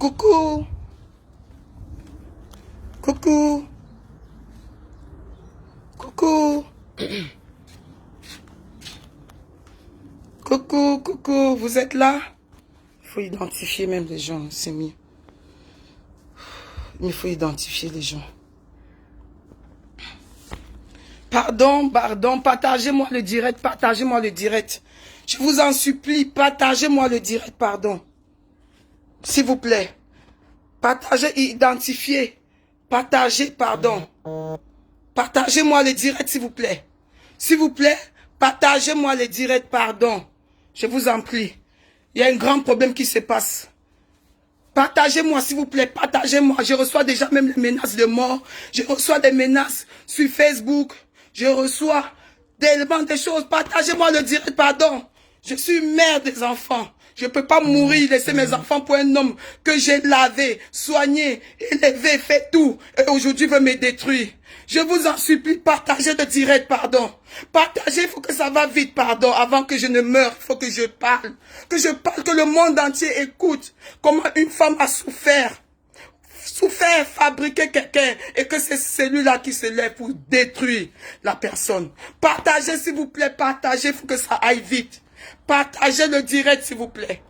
Coucou. Coucou. Coucou. Coucou, coucou, vous êtes là? Il faut identifier même les gens, c'est mieux. Il faut identifier les gens. Pardon, partagez-moi le direct, partagez-moi le direct. Je vous en supplie, partagez-moi le direct, pardon. S'il vous plaît. Partagez, identifiez. Partagez, pardon. Partagez-moi le direct, s'il vous plaît. S'il vous plaît, partagez-moi le direct, pardon. Je vous en prie. Il y a un grand problème qui se passe. Partagez-moi, s'il vous plaît, partagez-moi. Je reçois déjà même les menaces de mort. Je reçois des menaces sur Facebook. Je reçois tellement de choses. Partagez-moi le direct, pardon. Je suis mère des enfants. Je ne peux pas mourir, laisser mes enfants pour un homme que j'ai lavé, soigné, élevé, fait tout. Et aujourd'hui veut me détruire. Je vous en supplie, partagez le direct, pardon. Partagez, il faut que ça va vite, pardon. Avant que je ne meure, il faut que je parle. Que je parle, que le monde entier écoute comment une femme a souffert. Souffert, fabriquer quelqu'un. Et que c'est celui-là qui se lève pour détruire la personne. Partagez, s'il vous plaît, partagez, il faut que ça aille vite. Partagez le direct, s'il vous plaît.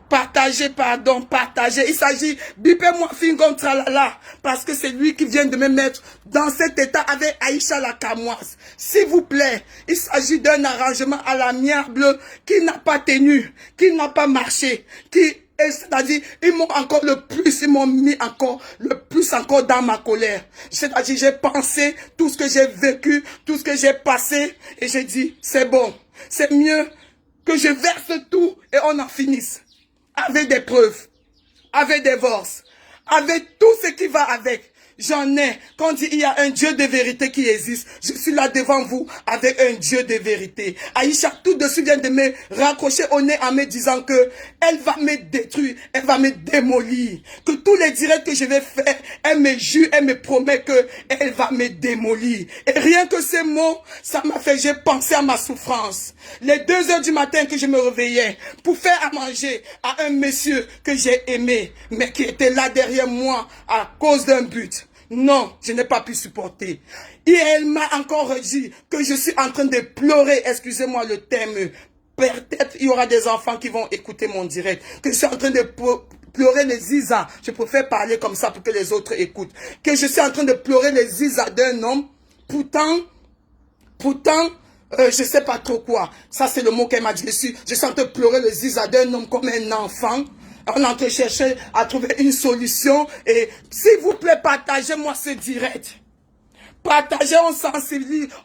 Partagez, pardon, partagez. Il s'agit, bipez-moi Fingon Tralala, parce que c'est lui qui vient de me mettre dans cet état avec Aïcha la Kamoise. S'il vous plaît, il s'agit d'un arrangement à l'amiable qui n'a pas tenu, qui n'a pas marché, c'est-à-dire, ils m'ont encore le plus, ils m'ont mis encore le plus encore dans ma colère. C'est-à-dire, j'ai pensé tout ce que j'ai vécu, tout ce que j'ai passé, et j'ai dit, c'est bon, c'est mieux que je verse tout et on en finisse. Avec des preuves, avec des divorces, avec tout ce qui va avec. J'en ai. Quand il y a un Dieu de vérité qui existe, je suis là devant vous avec un Dieu de vérité. Aïcha tout de suite vient de me raccrocher au nez en me disant que elle va me détruire, elle va me démolir. Que tous les directs que je vais faire, elle me jure, elle me promet que elle va me démolir. Et rien que ces mots, ça m'a fait, j'ai pensé à ma souffrance. Les 2 heures du matin que je me réveillais pour faire à manger à un monsieur que j'ai aimé, mais qui était là derrière moi à cause d'un but. Non, je n'ai pas pu supporter. Et elle m'a encore dit que je suis en train de pleurer, excusez-moi le terme. Peut-être il y aura des enfants qui vont écouter mon direct. Que je suis en train de pleurer les zizas. Je préfère parler comme ça pour que les autres écoutent. Que je suis en train de pleurer les zizas d'un homme. Pourtant, je sais pas trop quoi. Ça, c'est le mot qu'elle m'a dit. Je suis en train de pleurer les zizas d'un homme comme un enfant. On est en train de chercher à trouver une solution. Et s'il vous plaît, partagez-moi ce direct. Partagez,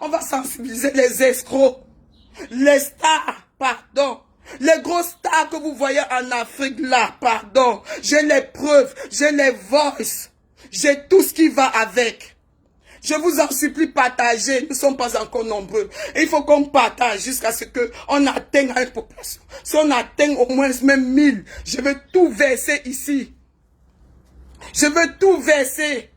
on va sensibiliser les escrocs. Les stars, pardon. Les grosses stars que vous voyez en Afrique là, pardon. J'ai les preuves, j'ai les voices. J'ai tout ce qui va avec. Je vous en supplie, partagez. Nous ne sommes pas encore nombreux. Et il faut qu'on partage jusqu'à ce qu'on atteigne une population. Si on atteint au moins même 1000, je veux tout verser ici. Je veux tout verser.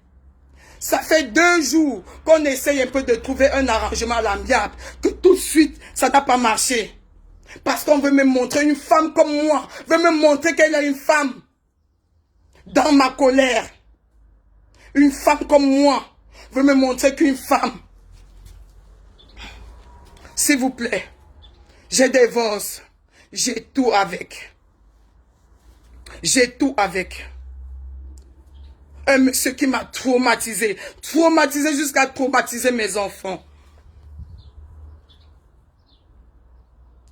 Ça fait 2 jours qu'on essaye un peu de trouver un arrangement à l'amiable. Que tout de suite, ça n'a pas marché. Parce qu'on veut me montrer une femme comme moi. Veut me montrer qu'elle est une femme. Dans ma colère. Une femme comme moi. Veut me montrer qu'une femme. S'il vous plaît. J'ai des divorces. J'ai tout avec. J'ai tout avec. Un monsieur qui m'a traumatisé. Traumatisé jusqu'à traumatiser mes enfants.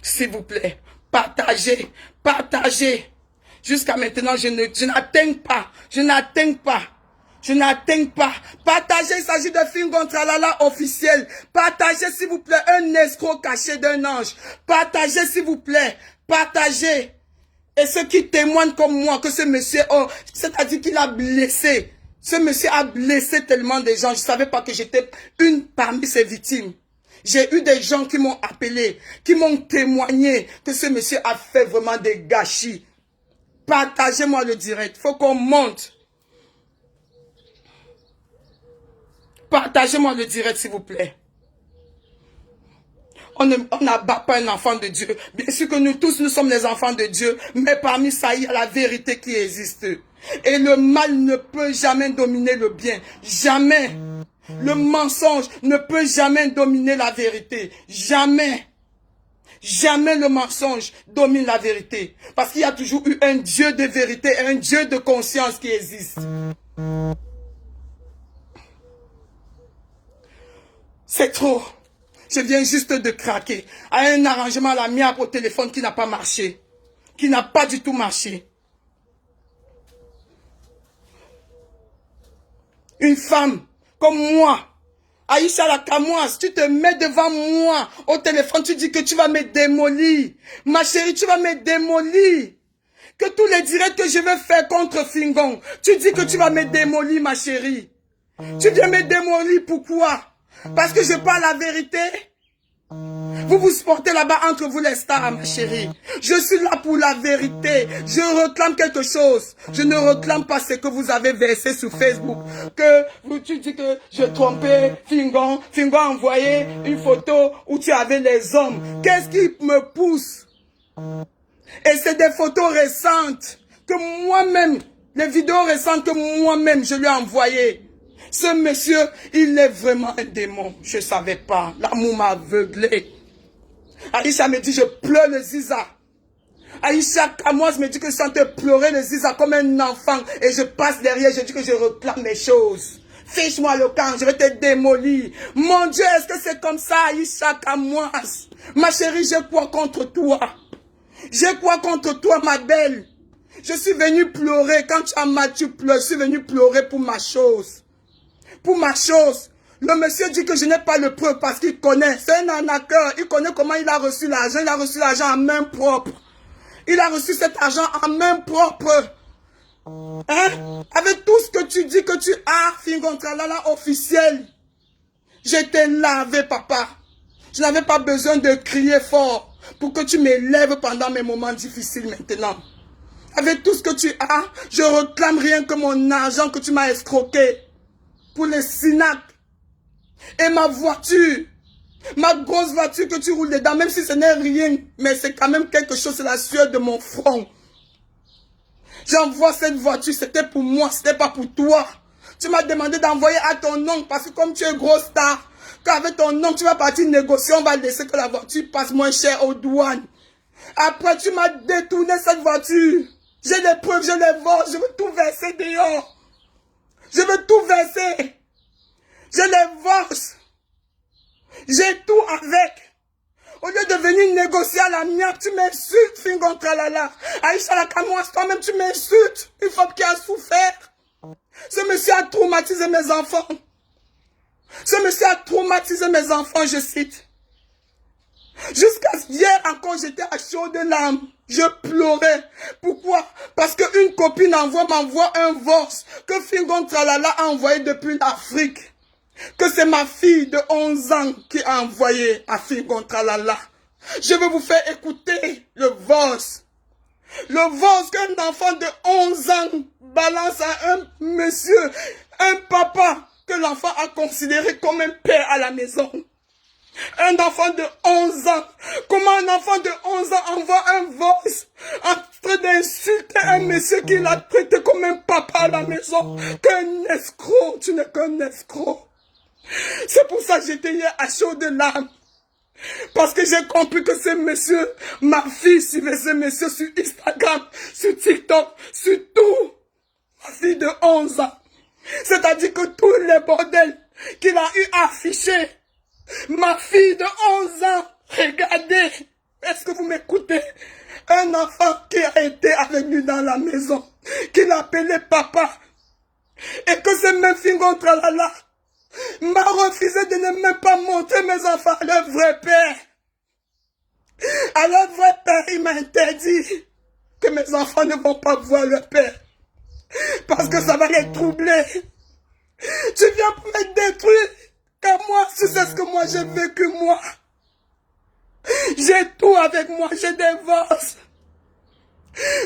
S'il vous plaît. Partagez. Partagez. Jusqu'à maintenant, je n'atteins pas. Je n'atteins pas. Je n'atteins pas. Partagez, il s'agit de Fingon Tralala officiel. Partagez, s'il vous plaît, un escroc caché d'un ange. Partagez, s'il vous plaît. Partagez. Et ceux qui témoignent comme moi que ce monsieur, c'est-à-dire qu'il a blessé. Ce monsieur a blessé tellement de gens. Je ne savais pas que j'étais une parmi ses victimes. J'ai eu des gens qui m'ont appelé, qui m'ont témoigné que ce monsieur a fait vraiment des gâchis. Partagez-moi le direct. Il faut qu'on monte. Partagez-moi le direct, s'il vous plaît. On n'abat pas un enfant de Dieu. Bien sûr que nous tous, nous sommes les enfants de Dieu. Mais parmi ça, il y a la vérité qui existe. Et le mal ne peut jamais dominer le bien. Jamais. Le mensonge ne peut jamais dominer la vérité. Jamais. Jamais le mensonge domine la vérité. Parce qu'il y a toujours eu un Dieu de vérité, un Dieu de conscience qui existe. C'est trop. Je viens juste de craquer à un arrangement à la mienne au téléphone qui n'a pas marché. Qui n'a pas du tout marché. Une femme comme moi, Aïcha la Kamoise, tu te mets devant moi au téléphone, tu dis que tu vas me démolir. Ma chérie, tu vas me démolir. Que tous les directs que je vais faire contre Fingon, tu dis que tu vas me démolir, ma chérie. Tu viens me démolir, pourquoi? Parce que je parle la vérité. Vous vous sportez là-bas entre vous les stars, ma chérie. Je suis là pour la vérité. Je réclame quelque chose. Je ne réclame pas ce que vous avez versé sur Facebook. Que tu dis que je trompais Fingon. Fingon a envoyé une photo où tu avais les hommes. Qu'est-ce qui me pousse? Et c'est des photos récentes que moi-même, les vidéos récentes que moi-même je lui ai envoyées. Ce monsieur, il est vraiment un démon. Je ne savais pas. L'amour m'a aveuglé. Aïcha me dit, je pleure le ziza. Aïcha Kamoise me dit que je sentais pleurer le ziza comme un enfant. Et je passe derrière, je dis que je réclame mes choses. Fiche-moi le camp, je vais te démolir. Mon Dieu, est-ce que c'est comme ça, Aïcha Kamoise? Ma chérie, j'ai quoi contre toi? J'ai quoi contre toi, ma belle? Je suis venue pleurer. Quand tu as mal, tu pleures. Je suis venue pleurer pour ma chose. Pour ma chose. Le monsieur dit que je n'ai pas le preuve parce qu'il connaît. C'est un arnaqueur. Il connaît comment il a reçu l'argent. Il a reçu l'argent en main propre. Il a reçu cet argent en main propre. Hein? Avec tout ce que tu dis que tu as, Fingon Tralala officiel. J'étais lavé, papa. Je n'avais pas besoin de crier fort pour que tu m'élèves pendant mes moments difficiles maintenant. Avec tout ce que tu as, je réclame rien que mon argent que tu m'as escroqué. Pour les SINAC. Et ma voiture. Ma grosse voiture que tu roules dedans. Même si ce n'est rien. Mais c'est quand même quelque chose. C'est la sueur de mon front. J'envoie cette voiture. C'était pour moi. C'était pas pour toi. Tu m'as demandé d'envoyer à ton nom. Parce que comme tu es grosse star. Qu'avec ton nom tu vas partir négocier. On va laisser que la voiture passe moins cher aux douanes. Après tu m'as détourné cette voiture. J'ai les preuves. Je les vole. Je veux tout verser dehors. Je veux tout verser. Je les verse. J'ai tout avec. Au lieu de venir négocier à la mienne, tu m'insultes, Fingon Tralala. Aïcha la Kamoise, toi-même, tu m'insultes. Une femme qui a souffert. Ce monsieur a traumatisé mes enfants. Ce monsieur a traumatisé mes enfants, je cite. Jusqu'à hier encore, j'étais à chaud de larmes. Je pleurais. Pourquoi? Parce qu'une copine m'envoie un voice que Fingon Tralala a envoyé depuis l'Afrique. Que c'est ma fille de 11 ans qui a envoyé à Fingon Tralala. Je vais vous faire écouter le voice. Le voice qu'un enfant de 11 ans balance à un monsieur, un papa que l'enfant a considéré comme un père à la maison. Un enfant de 11 ans. Comment un enfant de 11 ans envoie un voice en train d'insulter un monsieur qui l'a traité comme un papa à la maison? Qu'un escroc, tu n'es qu'un escroc. C'est pour ça que j'étais hier à chaud de larmes. Parce que j'ai compris que ce monsieur, ma fille suivait ce monsieur sur Instagram, sur TikTok, sur tout. Ma fille de 11 ans. C'est-à-dire que tous les bordels qu'il a eu affichés. Ma fille de 11 ans, regardez, est-ce que vous m'écoutez? Un enfant qui a été avec lui dans la maison, qu'il appelait papa, et que ce même Fingon Tralala m'a refusé de ne même pas montrer mes enfants à leur vrai père. À leur vrai père, il m'a interdit que mes enfants ne vont pas voir leur père, parce que ça va les troubler. Tu viens pour me détruire. Car moi, tu sais ce que moi j'ai vécu, moi. J'ai tout avec moi, j'ai des vosses.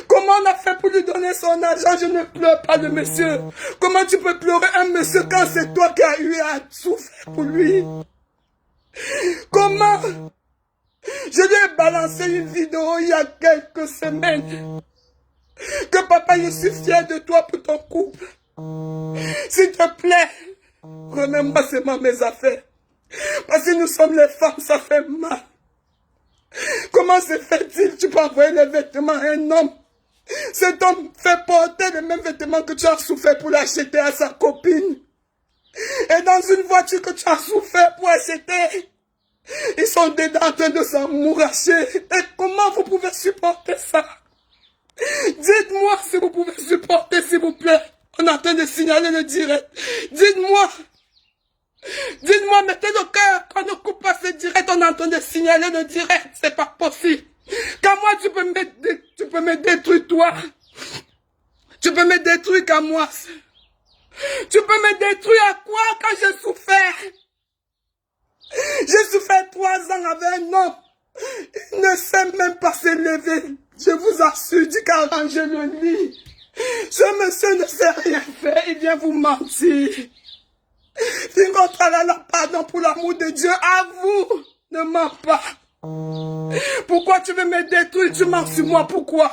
Comment on a fait pour lui donner son argent? Je ne pleure pas de monsieur. Comment tu peux pleurer un monsieur quand c'est toi qui as eu à souffrir pour lui? Comment? Je lui ai balancé une vidéo il y a quelques semaines. Que papa, je suis fier de toi pour ton couple. S'il te plaît, remets-moi seulement mes affaires. Parce que nous sommes les femmes, ça fait mal. Comment se fait-il? Tu peux envoyer les vêtements à un homme. Cet homme fait porter les mêmes vêtements que tu as souffert pour l'acheter à sa copine. Et dans une voiture que tu as souffert pour acheter, ils sont dedans en train de s'amouracher. Et comment vous pouvez supporter ça? Dites-moi si vous pouvez supporter, s'il vous plaît. On est en train de signaler le direct. Dites-moi. Dites-moi, mettez le cœur. Quand on ne coupe pas ce direct, on est en train de signaler le direct. C'est pas possible. Quand moi, tu peux me détruire, toi. Tu peux me détruire qu'à moi. Tu peux me détruire à quoi quand j'ai souffert? J'ai souffert 3 ans avec un homme. Il ne sait même pas se lever. Je vous assure, dit qu'arranger le lit. Ce monsieur ne sait rien faire. Il vient vous mentir. Fingo tralala, pardon pour l'amour de Dieu. Avoue, ne mens pas. Pourquoi tu veux me détruire? Tu mens sur moi, pourquoi?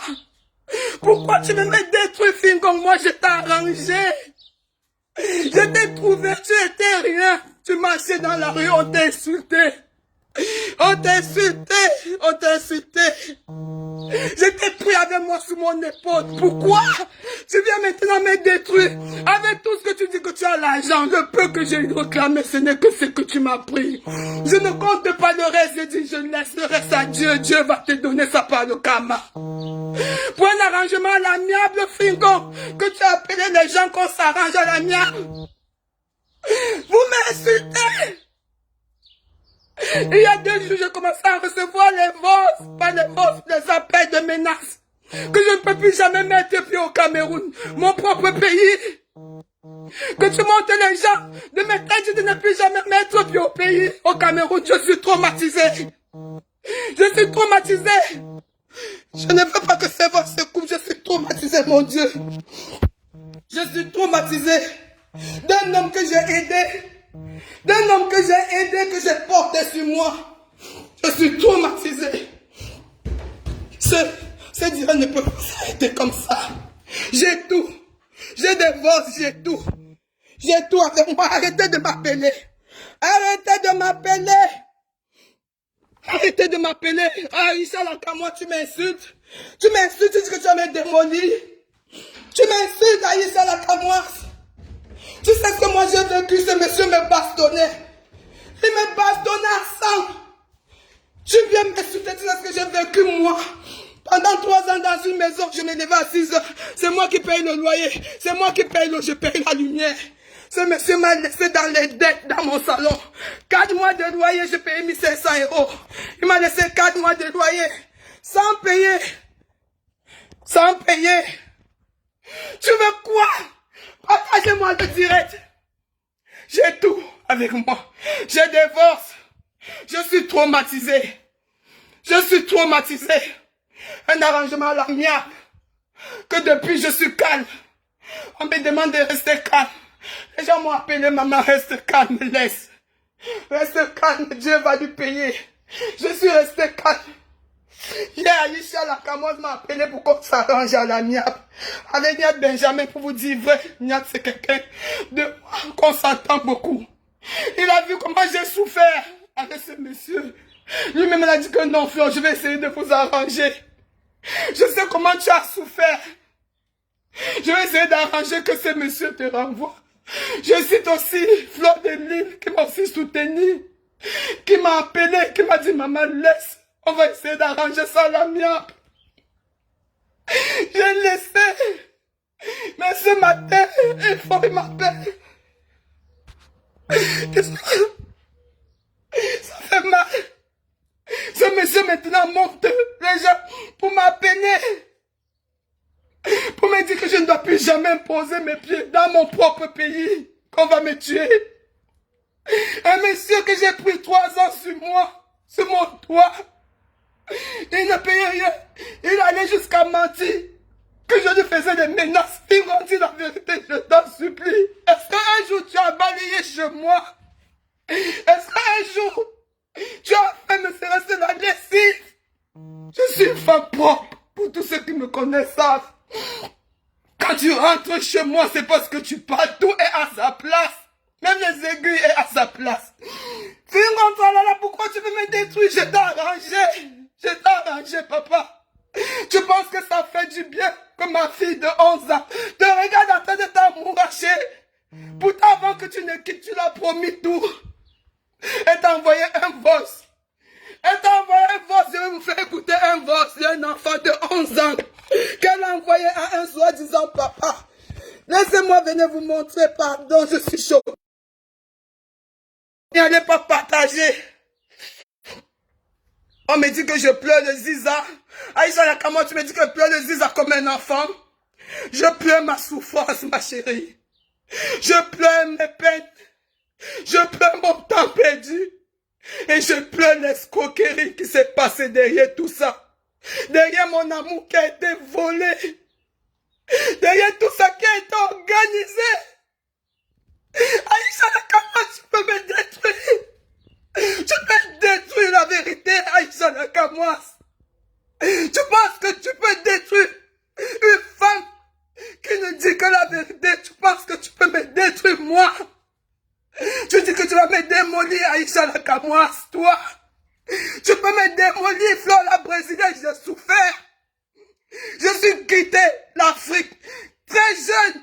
Pourquoi tu veux me détruire, Fingo? Moi, je t'ai arrangé. Je t'ai trouvé, tu étais rien. Tu marchais dans la rue, on t'a insulté. On t'a insulté, on t'a insulté. J'étais pris avec moi sous mon épaule. Pourquoi? Tu viens maintenant me détruire. Avec tout ce que tu dis que tu as l'argent, le peu que j'ai réclamé, ce n'est que ce que tu m'as pris. Je ne compte pas le reste, je dis je laisse le reste à Dieu. Dieu va te donner sa part de karma. Pour un arrangement à l'amiable, Fingo, que tu as appelé les gens qu'on s'arrange à l'amiable. Vous m'insultez. Il y a 2 jours, j'ai commencé à recevoir les appels de menaces. Que je ne peux plus jamais mettre pied au Cameroun, mon propre pays. Que tu montes les gens de mes têtes de ne plus jamais mettre pied au pays, au Cameroun. Je suis traumatisé. Je suis traumatisé. Je ne veux pas que ces voix se coupent. Je suis traumatisé, mon Dieu. Je suis traumatisé d'un homme que j'ai aidé. D'un homme que j'ai aidé, que j'ai porté sur moi. Je suis traumatisé. Ce direct ne peut pas s'arrêter comme ça. J'ai tout. J'ai des voix, j'ai tout. J'ai tout avec moi. Arrêtez de m'appeler. Arrêtez de m'appeler. Arrêtez de m'appeler. Ah, Aïcha Lakamwa, tu m'insultes. Tu m'insultes, tu dis que tu vas me démolir. Tu m'insultes, Aïcha Lakamwa. Tu sais ce que moi j'ai vécu, ce monsieur me bastonnait. Il me bastonnait à sang. Tu viens m'insulter, tu sais ce que j'ai vécu moi. Pendant 3 ans dans une maison, je me levais à 6 heures. C'est moi qui paye le loyer. C'est moi qui paye l'eau, je paye la lumière. Ce monsieur m'a laissé dans les dettes dans mon salon. 4 mois de loyer, je payais 1500 €. Il m'a laissé 4 mois de loyer. Sans payer. Sans payer. Tu veux quoi? Partagez-moi le direct. J'ai tout avec moi. J'ai des forces. Je suis traumatisé. Je suis traumatisé. Un arrangement à l'amiable. Que depuis je suis calme. On me demande de rester calme. Les gens m'ont appelé, maman, reste calme, laisse. Reste calme, Dieu va lui payer. Je suis resté calme. Hier, Aïcha Lakamwa m'a appelé pour qu'on s'arrange à l'amiable. Avec Niat Benjamin, pour vous dire vrai, Niat c'est quelqu'un de qu'on s'entend beaucoup. Il a vu comment j'ai souffert avec ce monsieur. Lui-même il a dit que non, Fleur, je vais essayer de vous arranger. Je sais comment tu as souffert. Je vais essayer d'arranger que ce monsieur te renvoie. Je cite aussi Fleur de Lille qui m'a aussi soutenu, qui m'a appelé, qui m'a dit maman laisse. On va essayer d'arranger ça à l'amiable. J'ai laissé. Mais ce matin, il m'appelle. Ça fait mal. Ce monsieur maintenant monte les gens pour m'appeler. Pour me dire que je ne dois plus jamais poser mes pieds dans mon propre pays. Qu'on va me tuer. Un monsieur que j'ai pris 3 ans sur moi, sur mon toit. Il ne payait rien. Il allait jusqu'à mentir. Que je lui faisais des menaces. Il m'a dit la vérité, je t'en supplie. Est-ce qu'un jour tu as balayé chez moi? Est-ce qu'un jour tu as fait me faire rester la lessive? Je suis une femme propre. Pour tous ceux qui me connaissent savent. Quand tu rentres chez moi, c'est parce que tu parles, tout est à sa place. Même les aiguilles est à sa place. Fingo, là, pourquoi tu veux me détruire? Je t'ai arrangé. Je t'ai arrangé, papa. Tu penses que ça fait du bien que ma fille de 11 ans te regarde en train de t'amouracher? Pourtant, avant que tu ne quittes, tu l'as promis tout. Elle t'a envoyé un voice. Elle t'a envoyé un voice. Je vais vous faire écouter un voice d'un enfant de 11 ans qu'elle a envoyé à un soi-disant papa. Laissez-moi venir vous montrer, pardon, je suis chaud. N'allez pas partager. On me dit que je pleure le ziza. Aïcha Nakamo, tu me dis que je pleure le ziza comme un enfant. Je pleure ma souffrance, ma chérie. Je pleure mes peines. Je pleure mon temps perdu. Et je pleure l'escroquerie qui s'est passée derrière tout ça. Derrière mon amour qui a été volé. Derrière tout ça qui a été organisé. Aïcha Nakamo, tu peux me détruire. Tu peux détruire la vérité, Aïcha Nakamwas. Tu penses que tu peux détruire une femme qui ne dit que la vérité. Tu penses que tu peux me détruire moi. Tu dis que tu vas me démolir, Aïcha Nakamwas, toi. Tu peux me démolir, Flore la Brésilienne, j'ai souffert. Je suis quitté l'Afrique très jeune.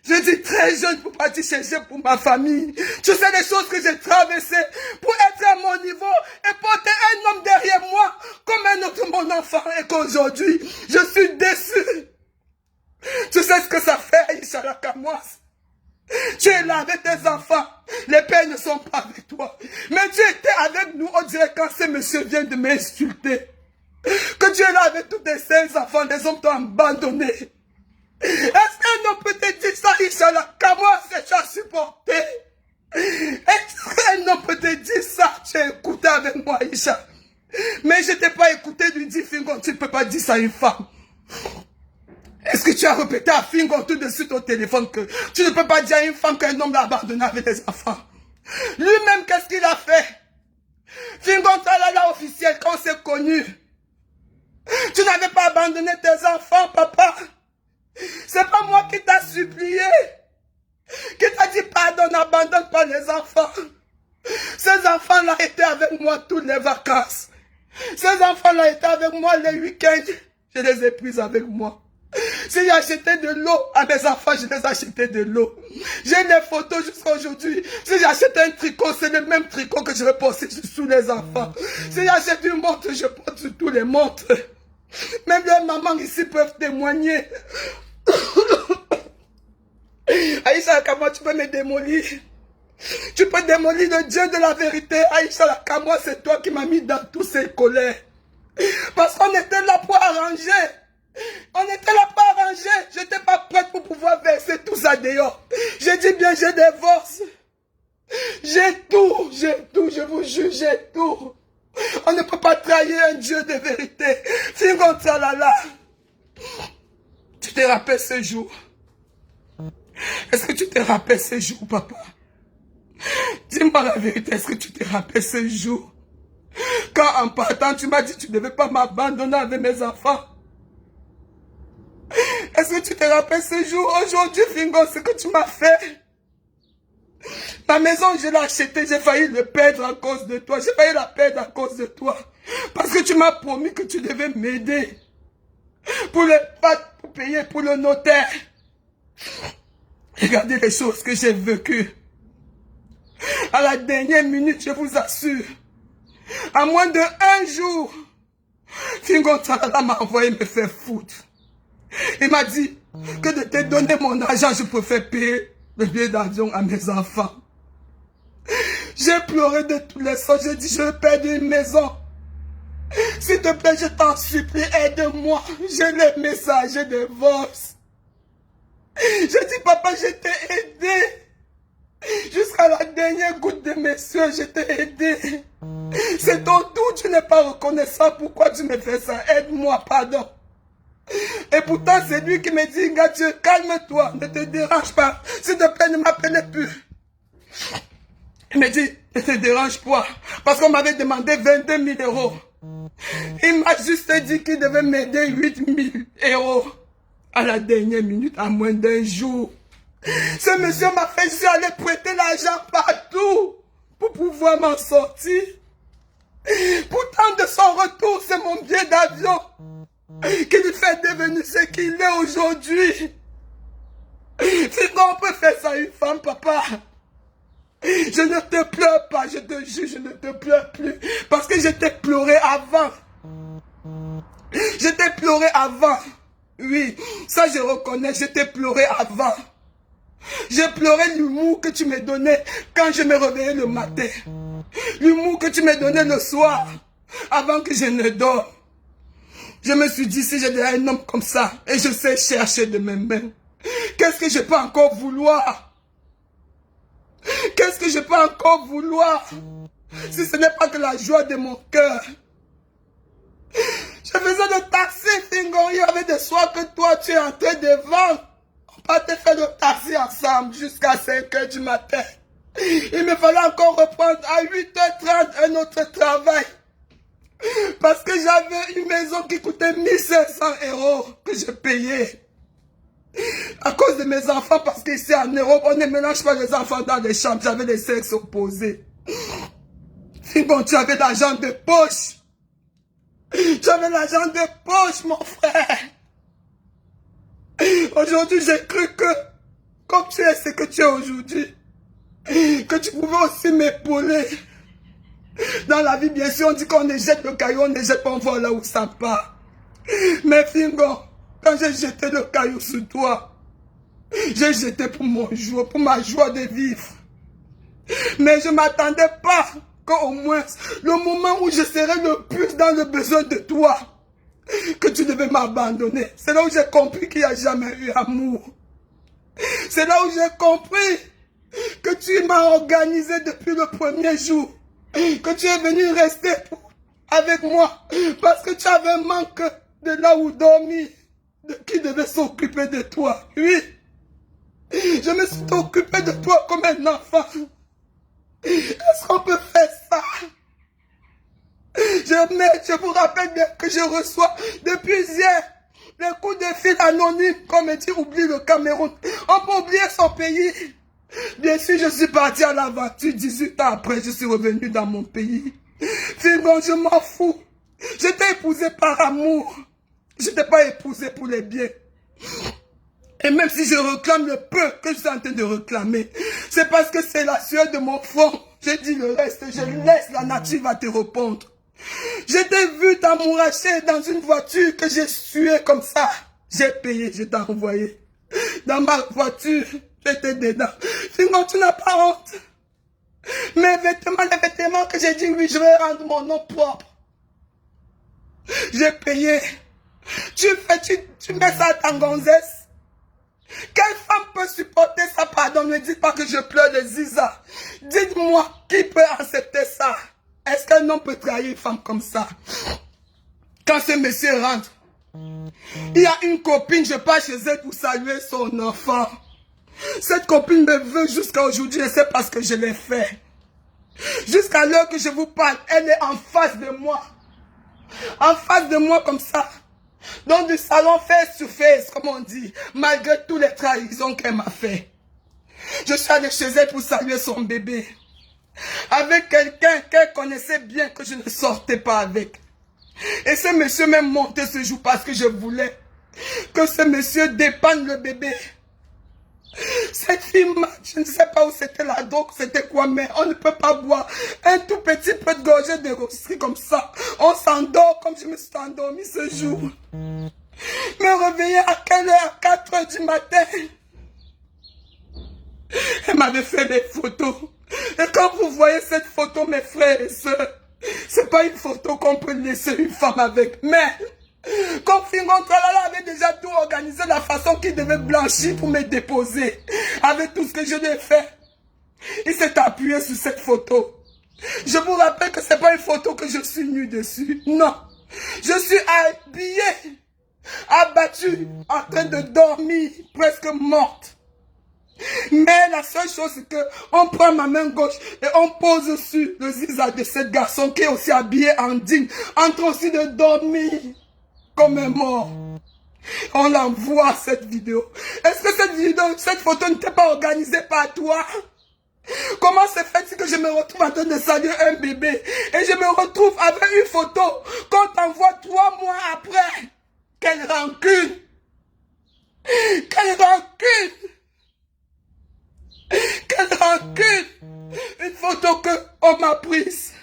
Je dis très jeune pour partir chercher pour ma famille. Tu sais les choses que j'ai traversées pour être à mon niveau et porter un homme derrière moi comme un autre mon enfant et qu'aujourd'hui, je suis déçu. Tu sais ce que ça fait, Aïcha Nakamwas? Tu es là avec tes enfants. Les pères ne sont pas avec toi. Mais tu étais avec nous, on dirait quand ce monsieur vient de m'insulter. Que tu es là avec tous tes 5 enfants, les hommes t'ont abandonné. Est-ce qu'un homme peut te dire ça, Aïcha Nakamwas, que tu as supporté? Est-ce qu'un homme peut te dire ça? Tu as écouté avec moi, Aïcha. Mais je ne t'ai pas écouté lui dire, Fingon, tu ne peux pas dire ça à une femme. Est-ce que tu as répété à Fingon tout de suite au téléphone que tu ne peux pas dire à une femme qu'un homme l'a abandonné avec des enfants? Lui-même, qu'est-ce qu'il a fait? Fingon, Talala officiel, quand on s'est connu. Tu n'avais pas abandonné tes enfants, papa. C'est pas moi qui t'a supplié. Qui t'a dit pardon, n'abandonne pas les enfants. Ces enfants-là étaient avec moi toutes les vacances. Ces enfants-là étaient avec moi les week-ends. Je les ai pris avec moi. Si j'ai acheté de l'eau à mes enfants, je les ai acheté de l'eau. J'ai les photos jusqu'à aujourd'hui. Si j'achète un tricot, c'est le même tricot que je vais porter sous les enfants. Si j'achète une montre, je porte sur tous les montres. Même les mamans ici peuvent témoigner. Aïcha Nakamwas, tu peux me démolir. Tu peux démolir le Dieu de la vérité. Aïcha Nakamwas, c'est toi qui m'as mis dans toutes ces colères. Parce qu'on était là pour arranger. On était là pour arranger. Je n'étais pas prête pour pouvoir verser tout ça dehors. J'ai dit bien, j'ai des divorce. J'ai tout, je vous jure, j'ai tout. On ne peut pas trahir un Dieu de vérité. Fingon Tralala. Tu te rappelles ce jour? Est-ce que tu te rappelles ce jour, papa? Dis-moi la vérité, est-ce que tu te rappelles ce jour? Quand en partant, tu m'as dit que tu ne devais pas m'abandonner avec mes enfants. Est-ce que tu te rappelles ce jour? Aujourd'hui, Fingon, ce que tu m'as fait. Ma maison, je l'ai achetée, j'ai failli le perdre à cause de toi. J'ai failli la perdre à cause de toi. Parce que tu m'as promis que tu devais m'aider. Pour payer pour le notaire. Regardez les choses que j'ai vécues. À la dernière minute, je vous assure. À moins de 1 jour, Fingon Tralala m'a envoyé me faire foutre. Il m'a dit que de te donner mon argent, je préfère payer le billet d'avion à mes enfants. J'ai pleuré de tous les sens. J'ai dit, je vais perdre une maison. S'il te plaît, je t'en supplie, aide-moi. J'ai les messages de divorce. J'ai dit, papa, je t'ai aidé. Jusqu'à la dernière goutte de mes soeurs, je t'ai aidé. C'est ton tour, tu n'es pas reconnaissant. Pourquoi tu me fais ça? Aide-moi, pardon. Et pourtant, c'est lui qui me dit, Dieu, calme-toi, ne te dérange pas. S'il te plaît, ne m'appelez plus. Il me dit, ne te dérange pas. Parce qu'on m'avait demandé 22 000 €. Il m'a juste dit qu'il devait m'aider 8 000 €. à la dernière minute, à moins d'un jour. Ce monsieur m'a fait, je suis allé prêter l'argent partout pour pouvoir m'en sortir. Pourtant, de son retour, c'est mon billet d'avion qui lui fait devenir ce qu'il est aujourd'hui. Sinon, on peut faire ça à une femme, papa. Je ne te pleure pas, je te jure, je ne te pleure plus. Parce que je t'ai pleuré avant. Je t'ai pleuré avant. Oui, ça je reconnais, je t'ai pleuré avant. J'ai pleuré l'humour que tu me donnais quand je me réveillais le matin. L'humour que tu me donnais le soir, avant que je ne dorme. Je me suis dit, si j'ai déjà un homme comme ça, et je sais chercher de mes mains, qu'est-ce que je peux encore vouloir? Qu'est-ce que je peux encore vouloir? Si ce n'est pas que la joie de mon cœur. Je faisais le taxi, Fingon, il y avait des soirs que toi, tu es en train de vendre. On partait faire le taxi ensemble jusqu'à 5 h du matin. Il me fallait encore reprendre à 8h30 un autre travail. Parce que j'avais une maison qui coûtait 1500 € que je payais. À cause de mes enfants, parce qu'ici en Europe, on ne mélange pas les enfants dans les chambres. J'avais les sexes opposés. Fingon, tu avais l'argent de poche. Tu avais l'argent de poche, mon frère. Aujourd'hui, j'ai cru que, comme tu es ce que tu es aujourd'hui, que tu pouvais aussi m'épauler. Dans la vie, bien sûr, on dit qu'on ne jette le caillou, on ne jette pas, on voit là où ça part. Mais Fingon, quand j'ai jeté le caillou sur toi, j'ai jeté pour mon jour, pour ma joie de vivre. Mais je ne m'attendais pas qu'au moins, le moment où je serais le plus dans le besoin de toi, que tu devais m'abandonner. C'est là où j'ai compris qu'il n'y a jamais eu amour. C'est là où j'ai compris que tu m'as organisé depuis le premier jour. Que tu es venu rester avec moi. Parce que tu avais un manque de là où dormir. De qui devait s'occuper de toi. Oui. Je me suis occupé de toi comme un enfant. Est-ce qu'on peut faire ça? Je vous rappelle bien que je reçois depuis hier les coups de fil anonymes, comme me dit, oublie le Cameroun. On peut oublier son pays. Bien sûr, je suis parti à l'aventure. 18 ans après, je suis revenu dans mon pays. Fingon, je m'en fous. Je t'ai épousé par amour. Je t'ai pas épousé pour les biens. Et même si je réclame le peu que je suis en train de réclamer, c'est parce que c'est la sueur de mon front. Je dis le reste, je laisse, la nature va te répondre. Je t'ai vu t'amouracher dans une voiture que j'ai sué comme ça. J'ai payé, je t'ai envoyé. Dans ma voiture, j'étais dedans. Fingon, tu n'as pas honte. Mes vêtements, les vêtements que j'ai dit, oui, je vais rendre mon nom propre. J'ai payé. Tu mets ça à ta gonzesse. Quelle femme peut supporter ça? Pardon, ne dites pas que je pleure de Ziza. Dites-moi, qui peut accepter ça? Est-ce qu'un homme peut trahir une femme comme ça? Quand ce monsieur rentre, il y a une copine, je pars chez elle pour saluer son enfant. Cette copine me veut jusqu'à aujourd'hui et c'est parce que je l'ai fait. Jusqu'à l'heure que je vous parle, elle est en face de moi. En face de moi comme ça. Dans du salon face to face, comme on dit. Malgré toutes les trahisons qu'elle m'a fait. Je suis allé chez elle pour saluer son bébé. Avec quelqu'un qu'elle connaissait bien que je ne sortais pas avec. Et ce monsieur m'a monté ce jour parce que je voulais que ce monsieur dépanne le bébé. Cette fille, je ne sais pas où c'était la drogue, c'était quoi, mais on ne peut pas boire un tout petit peu de gorgée de rosserie comme ça. On s'endort comme je me suis endormi ce jour. Me réveiller à quelle heure? À 4 h du matin. Elle m'avait fait des photos. Et quand vous voyez cette photo, mes frères et sœurs, c'est pas une photo qu'on peut laisser une femme avec. Mais, comme Fingon Tralala avait déjà tout organisé, la façon qu'il devait blanchir pour me déposer, avec tout ce que je lui ai fait, il s'est appuyé sur cette photo. Je vous rappelle que c'est pas une photo que je suis nu dessus. Non. Je suis habillé, abattu, en train de dormir, presque morte. Mais la seule chose, c'est que on prend ma main gauche et on pose sur le ziza de ce garçon qui est aussi habillé en digne, en train aussi de dormir comme un mort. On l'envoie cette vidéo. Est-ce que cette vidéo, cette photo n'était pas organisée par toi? Comment se fait-il que je me retrouve en train de saluer un bébé et je me retrouve avec une photo qu'on t'envoie 3 mois après? Quelle rancune! Quelle rancune! Quelle rancune! Une photo qu'on m'a prise,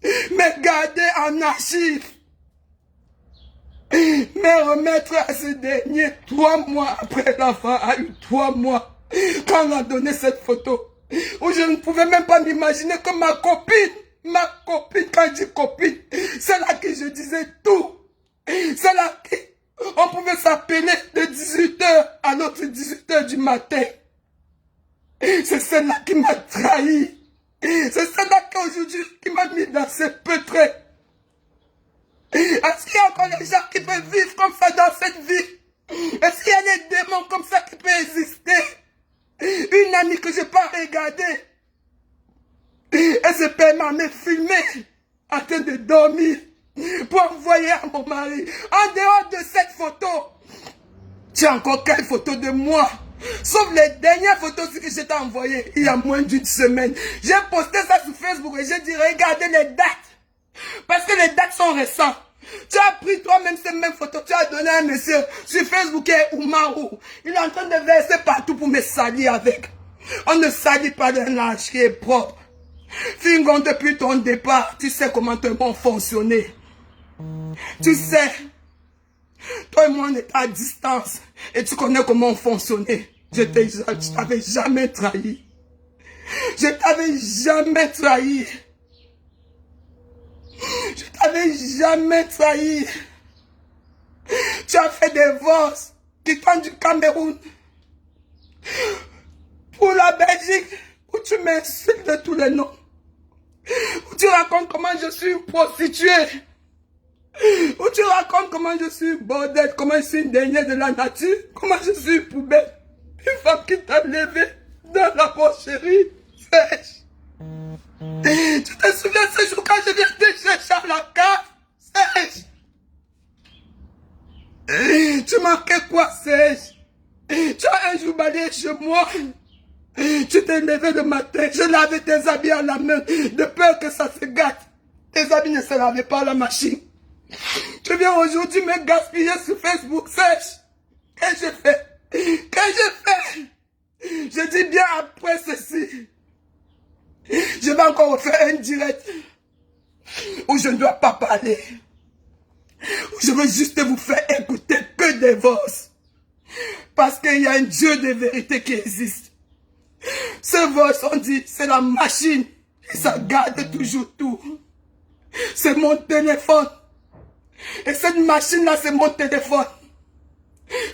mais gardée en archive, mais remettre à ce dernier 3 mois après l'enfant a eu 3 mois quand on a donné cette photo. Où je ne pouvais même pas m'imaginer que ma copine, quand je dis copine, c'est là que je disais tout. C'est là qu'on pouvait s'appeler de 18h à l'autre 18h du matin. C'est celle-là qui m'a trahi. C'est celle-là qu'aujourd'hui qui m'a mis dans ce pétrin. Est-ce qu'il y a encore des gens qui peuvent vivre comme ça dans cette vie? Est-ce qu'il y a des démons comme ça qui peuvent exister? Une amie que je n'ai pas regardée, elle se permet à me filmer en train de dormir pour envoyer à mon mari. En dehors de cette photo, tu as encore quelle photo de moi? Sauf les dernières photos que je t'ai envoyées il y a moins d'une semaine. J'ai posté ça sur Facebook et j'ai dit regardez les dates. Parce que les dates sont récentes. Tu as pris toi-même ces mêmes photos, tu as donné à un monsieur sur Facebook qui est Oumarou. Il est en train de verser partout pour me salir avec. On ne salit pas d'un linge qui est propre. Fingon, depuis ton départ, tu sais comment tes mots fonctionner. Tu sais, toi et moi on est à distance et tu connais comment on fonctionnait. Je t'avais jamais trahi. Je t'avais jamais trahi. Je t'avais jamais trahi. Tu as fait des vols quittant du Cameroun pour la Belgique où tu m'insultes de tous les noms. Où tu racontes comment je suis une prostituée. Où tu racontes comment je suis une bordette, comment je suis une dernière de la nature, comment je suis une poubelle. Une femme qui t'a levé dans la porcherie sèche. Tu te souviens ce jour quand je viens te chercher à la cave? Sèche. Tu manquais quoi, Sèche? Tu as un jour balayé chez moi. Tu t'es levé le matin. Je lavais tes habits à la main de peur que ça se gâte. Tes habits ne se lavaient pas à la machine. Tu viens aujourd'hui me gaspiller sur Facebook, Sèche. Qu'est-ce que j'ai fait? Qu'est-ce que j'ai fait? Je dis bien après ceci. Je vais encore refaire un direct où je ne dois pas parler. Où je veux juste vous faire écouter que des voix. Parce qu'il y a un Dieu de vérité qui existe. Ce voix, on dit, c'est la machine. Et ça garde toujours tout. C'est mon téléphone. Et cette machine-là, c'est mon téléphone.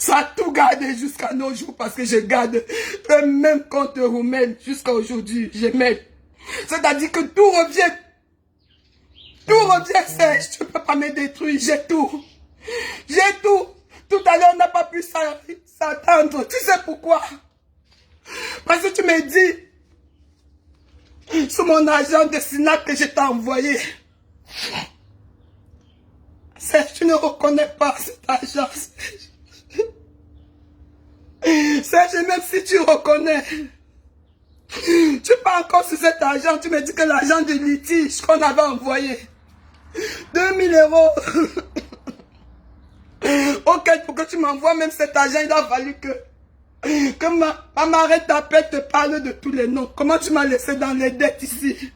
Ça a tout gardé jusqu'à nos jours parce que je garde le même compte roumain jusqu'à aujourd'hui. Je mets. C'est-à-dire que tout revient. Tout revient sèche. Tu ne peux pas me détruire. J'ai tout. J'ai tout. Tout à l'heure, on n'a pas pu s'attendre. Tu sais pourquoi? Parce que tu me dis, sur mon agent de Sinac que je t'ai envoyé. Sèche, tu ne reconnais pas cet agent. Sèche, même si tu reconnais. Tu parles encore sur cet argent, tu me dis que l'argent de litige qu'on avait envoyé, 2000 €. Ok, pour que tu m'envoies même cet argent, il a fallu que ma marraine t'appelle, te parle de tous les noms. Comment tu m'as laissé dans les dettes ici?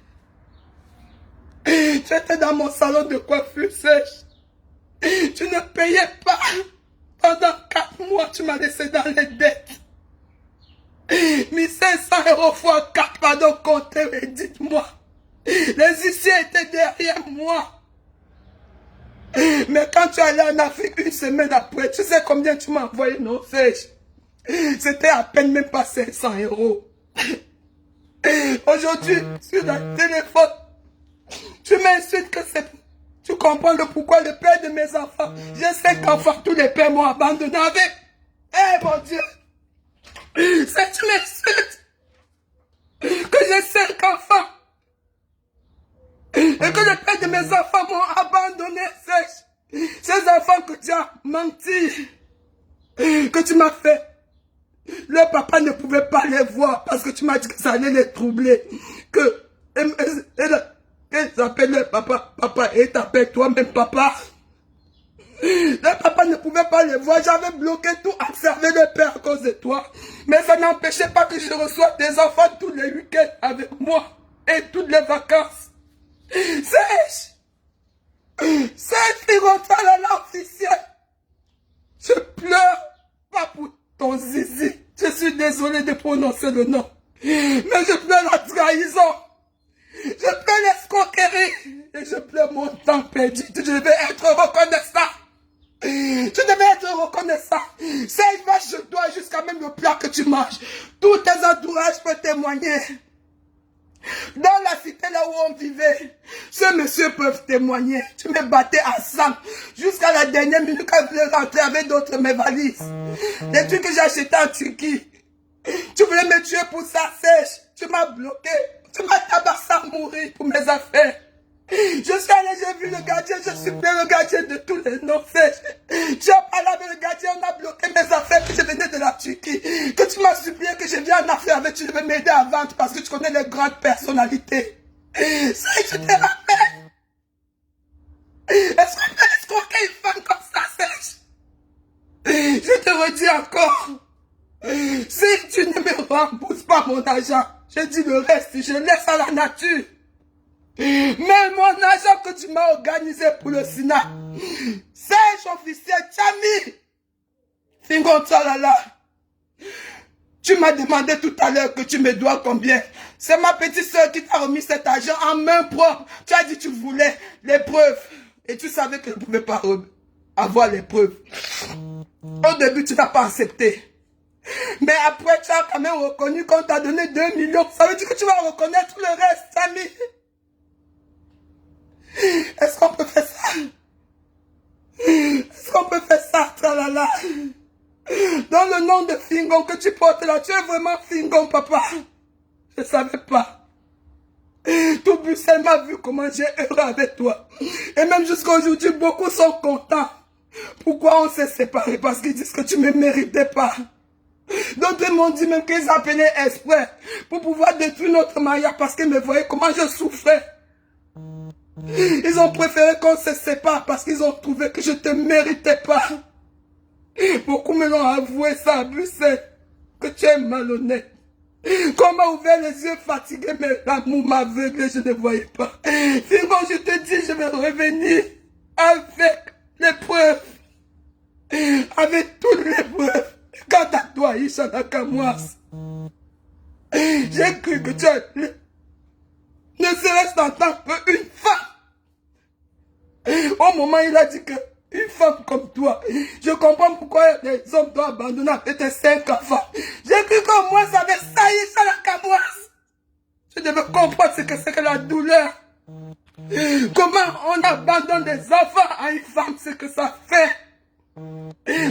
Tu étais dans mon salon de coiffure, Sèche. Tu ne payais pas. Pendant 4 mois, tu m'as laissé dans les dettes. 1500 € fois 4, pardon, comptez et dites-moi. Les huissiers étaient derrière moi. Mais quand tu es allé en Afrique une semaine après, tu sais combien tu m'as envoyé, non, Sèche? C'était à peine même pas 500 €. Aujourd'hui, sur le téléphone, tu m'insultes que c'est... Tu comprends le pourquoi le père de mes enfants. J'ai 5 enfants, tous les pères m'ont abandonné avec. Eh mon Dieu! C'est tu m'insultes que j'ai 5 enfants et que le père de mes enfants m'ont abandonné. Ces enfants que tu as menti, que tu m'as fait. Le papa ne pouvait pas les voir parce que tu m'as dit que ça allait les troubler. Que s'appelle le papa, papa, et t'appelles toi-même papa. Le papa ne pouvait pas les voir. J'avais bloqué tout, observé le père à cause de toi. Mais ça n'empêchait pas que je reçois des enfants tous les week-ends avec moi. Et toutes les vacances. Sèche. Sèche, là, officiel. Je pleure. Pas pour ton zizi. Je suis désolé de prononcer le nom. Mais je pleure la trahison. Je pleure l'escroquerie. Et je pleure mon temps perdu. Je devais être reconnaissant. Tu devais être reconnaissant. C'est vache, je dois jusqu'à même le plat que tu manges. Tous tes entourages peuvent témoigner. Dans la cité là où on vivait, ces messieurs peuvent témoigner. Tu me battais à sang jusqu'à la dernière minute quand je voulais rentrer avec d'autres mes valises. Les trucs que j'ai achetés en Turquie. Tu voulais me tuer pour ça, Sèche. Tu m'as bloqué. Tu m'as tabassé à mourir pour mes affaires. Je suis allé, j'ai vu le gardien, je suis le gardien de tous les noms Sèche. Tu as parlé avec le gardien, on a bloqué mes affaires, que je venais de la Turquie. Que tu m'as supplié que je vienne en affaire avec, tu devais m'aider à vendre parce que tu connais les grandes personnalités. Sèche, je te rappelle. Est-ce qu'on peut escroquer une femme comme ça, Sèche? Je te redis encore. Si tu ne me rembourses pas mon argent, je dis le reste, je laisse à la nature. Mais mon argent que tu m'as organisé pour le Sina, Sèche officiel, Chami, Fingontalala, tu m'as demandé tout à l'heure que tu me dois combien. C'est ma petite soeur qui t'a remis cet argent en main propre. Tu as dit que tu voulais les preuves. Et tu savais que je ne pouvais pas avoir les preuves. Au début, tu n'as pas accepté. Mais après, tu as quand même reconnu qu'on t'a donné 2 millions. Ça veut dire que tu vas reconnaître le reste, Samy. Est-ce qu'on peut faire ça? Est-ce qu'on peut faire ça, tralala? Dans le nom de Fingon que tu portes là, tu es vraiment Fingon, papa. Je ne savais pas. Tout Bruxelles m'a vu comment j'ai heureux avec toi. Et même jusqu'à aujourd'hui, beaucoup sont contents. Pourquoi on s'est séparés? Parce qu'ils disent que tu ne me méritais pas. D'autres m'ont dit même qu'ils appelaient exprès pour pouvoir détruire notre mariage parce qu'ils me voyaient comment je souffrais. Ils ont préféré qu'on se sépare parce qu'ils ont trouvé que je ne te méritais pas. Beaucoup me l'ont avoué ça à Bruxelles, que tu es malhonnête. Qu'on m'a ouvert les yeux fatigués, mais l'amour m'a aveuglé, je ne voyais pas. Finalement, je te dis, je vais revenir avec les preuves. Avec toutes les preuves. Quant à toi, Isha Nakamouas, j'ai cru que tu es ne serait-ce en tant qu'une femme. Au moment où il a dit que une femme comme toi, je comprends pourquoi les hommes doivent abandonner après tes 5 enfants. J'ai cru que moi, ça avait sailli sur la Nakamouas. Je devais comprendre ce que c'est que la douleur. Comment on abandonne des enfants à une femme, ce que ça fait.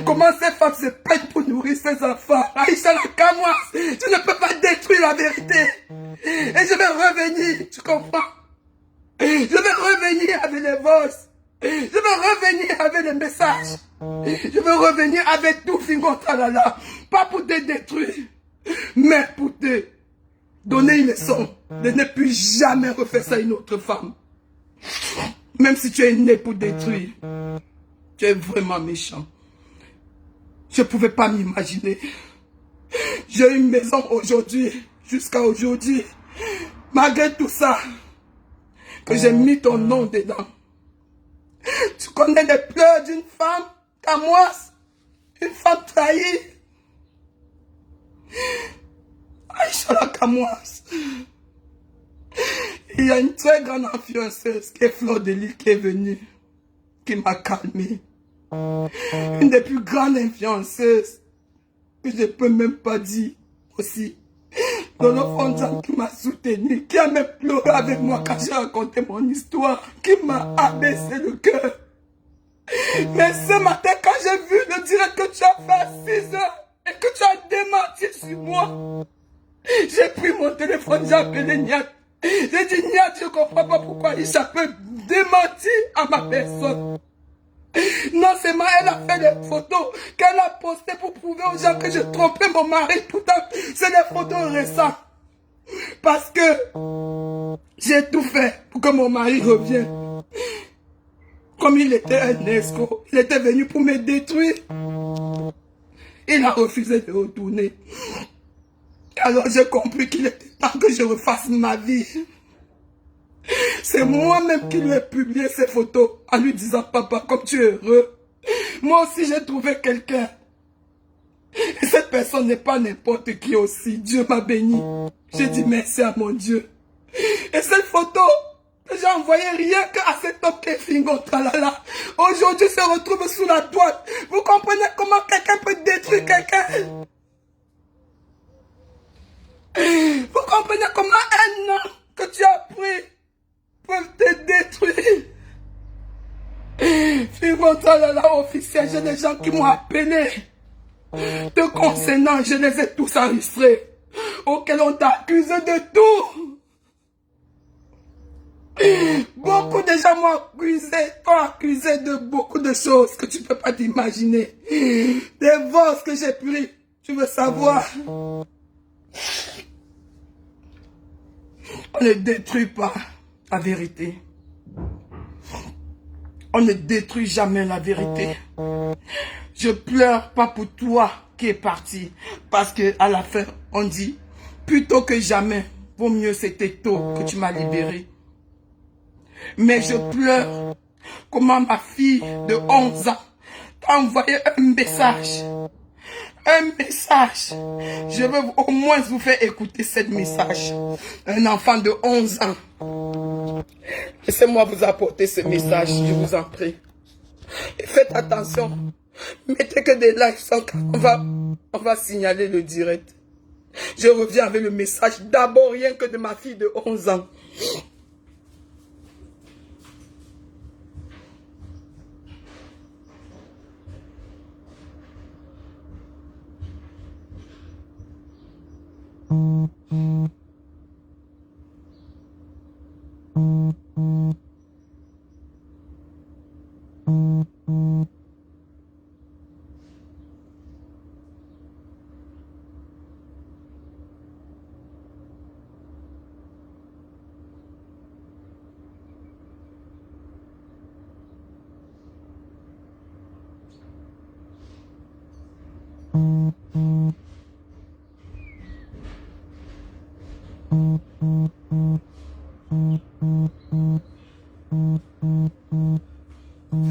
Comment ces femmes se peignent pour nourrir ses enfants. Aïcha Nakamouas, tu ne peux pas détruire la vérité. Et je vais revenir, tu comprends? Je vais revenir avec les voices. Je vais revenir avec les messages. Je vais revenir avec tout Fingontalala. Pas pour te détruire, mais pour te donner une leçon de ne plus jamais refaire ça à une autre femme. Même si tu es né pour détruire, tu es vraiment méchant. Je ne pouvais pas m'imaginer. J'ai une maison aujourd'hui, jusqu'à aujourd'hui. Malgré tout ça, que j'ai mis ton nom dedans. Tu connais les pleurs d'une femme, Kamoise, une femme trahie. Aïcha la Kamoise. Il y a une très grande influenceuse qui est Fleur de Lys qui est venue, qui m'a calmé. Une des plus grandes influenceuses que je ne peux même pas dire aussi. Lolo Fonjan qui m'a soutenu, qui a même pleuré avec moi quand j'ai raconté mon histoire, qui m'a abaissé le cœur. Mais ce matin, quand j'ai vu le direct que tu as fait à 6 heures et que tu as démenti sur moi, j'ai pris mon téléphone, j'ai appelé Niat. J'ai dit Niat, je ne comprends pas pourquoi il peut démentir à ma personne. Non seulement elle a fait des photos qu'elle a postées pour prouver aux gens que je trompais mon mari. Pourtant, c'est des photos récentes. Parce que j'ai tout fait pour que mon mari revienne. Comme il était un escroc, il était venu pour me détruire. Il a refusé de retourner. Alors j'ai compris qu'il était temps que je refasse ma vie. C'est moi-même qui lui ai publié ces photos en lui disant, papa, comme tu es heureux. Moi aussi j'ai trouvé quelqu'un. Et cette personne n'est pas n'importe qui aussi. Dieu m'a béni. J'ai dit merci à mon Dieu. Et cette photo que j'ai envoyée rien qu'à cet homme qui est Fingon Tralala, aujourd'hui se retrouve sous la toile. Vous comprenez comment quelqu'un peut détruire quelqu'un? Vous comprenez comment un homme que tu as pris peut te détruire? Fingon Tralala officiel, j'ai des gens qui m'ont appelé. Te concernant, je les ai tous enregistrés. Auxquels on t'a accusé de tout. Beaucoup de gens t'ont accusé de beaucoup de choses que tu ne peux pas t'imaginer. Des vols que j'ai pris. Tu veux savoir? On ne détruit pas la vérité. On ne détruit jamais la vérité. Je pleure pas pour toi qui est parti. Parce que à la fin, on dit, plutôt que jamais, vaut mieux c'était tôt que tu m'as libéré. Mais je pleure comment ma fille de 11 ans t'a envoyé un message. Un message. Je veux au moins vous faire écouter ce message. Un enfant de 11 ans. Laissez-moi vous apporter ce message, je vous en prie. Et faites attention. Mettez que des likes sans on va signaler le direct. Je reviens avec le message d'abord rien que de ma fille de 11 ans.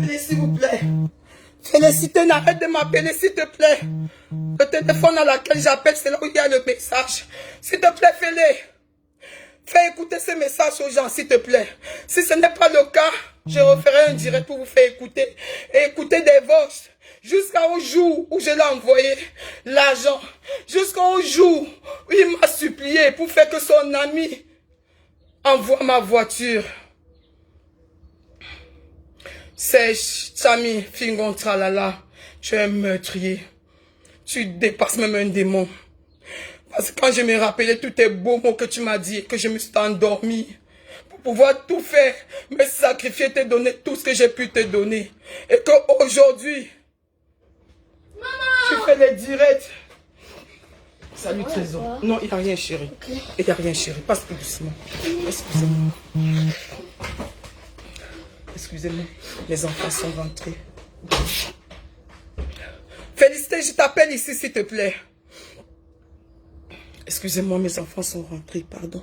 Félix, s'il vous plaît. Félicité, n'arrête de m'appeler, s'il te plaît. Le téléphone à laquelle j'appelle, c'est là où il y a le message. S'il te plaît, fais-le. Fais écouter ce message aux gens, s'il te plaît. Si ce n'est pas le cas, je referai un direct pour vous faire écouter. Et écouter des voix. Jusqu'au jour où je l'ai envoyé l'argent. Jusqu'au jour où il m'a supplié pour faire que son ami envoie ma voiture. C'est Chami Fingon Tralala. Tu es un meurtrier. Tu dépasses même un démon. Parce que quand je me rappelais tous tes beaux mots que tu m'as dit, que je me suis endormi pour pouvoir tout faire, me sacrifier, te donner tout ce que j'ai pu te donner. Et qu'aujourd'hui, tu fais les directs. Salut Trésor. Non, il n'y a rien chérie. Okay. Il n'y a rien chérie. Passe plus doucement. Excusez-moi. Excusez-moi. Les enfants sont rentrés. Félicité, je t'appelle ici s'il te plaît. Excusez-moi, mes enfants sont rentrés, pardon.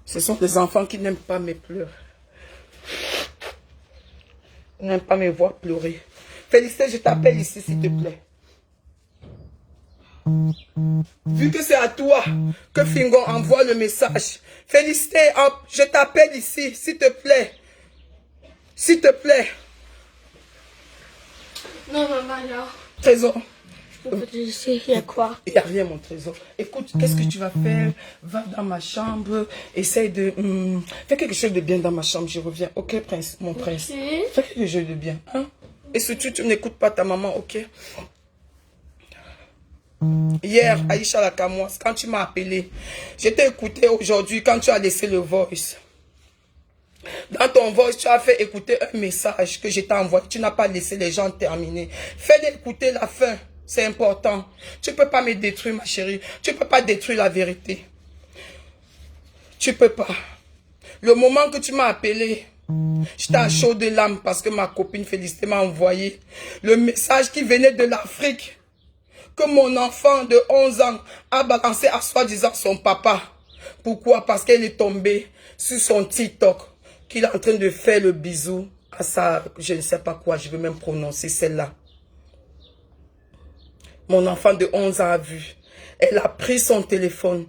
Ce sont des enfants qui n'aiment pas mes pleurs. Ils n'aiment pas me voir pleurer. Félicité, je t'appelle ici, s'il te plaît. Vu que c'est à toi que Fingon envoie le message. Félicité, je t'appelle ici, s'il te plaît. S'il te plaît. Non, maman, là. Trésor. Il y a quoi? Il n'y a rien, mon trésor. Écoute, qu'est-ce que tu vas faire? Va dans ma chambre. Essaye de... fais quelque chose de bien dans ma chambre. Je reviens. Ok, prince, mon prince. Fais quelque chose de bien. Hein? Et surtout, tu n'écoutes pas ta maman, ok? Hier, Aïcha Lakamouas, quand tu m'as appelé, je t'ai écouté aujourd'hui quand tu as laissé le voice. Dans ton voice, tu as fait écouter un message que je t'ai envoyé. Tu n'as pas laissé les gens terminer. Fais d'écouter la fin. C'est important. Tu ne peux pas me détruire, ma chérie. Tu ne peux pas détruire la vérité. Tu ne peux pas. Le moment que tu m'as appelé, j'étais à chaud de l'âme parce que ma copine Félicité m'a envoyé le message qui venait de l'Afrique. Que mon enfant de 11 ans a balancé à soi-disant son papa. Pourquoi? Parce qu'elle est tombée sur son TikTok. Qu'il est en train de faire le bisou à sa... Je ne sais pas quoi, je vais même prononcer celle-là. Mon enfant de 11 ans a vu. Elle a pris son téléphone.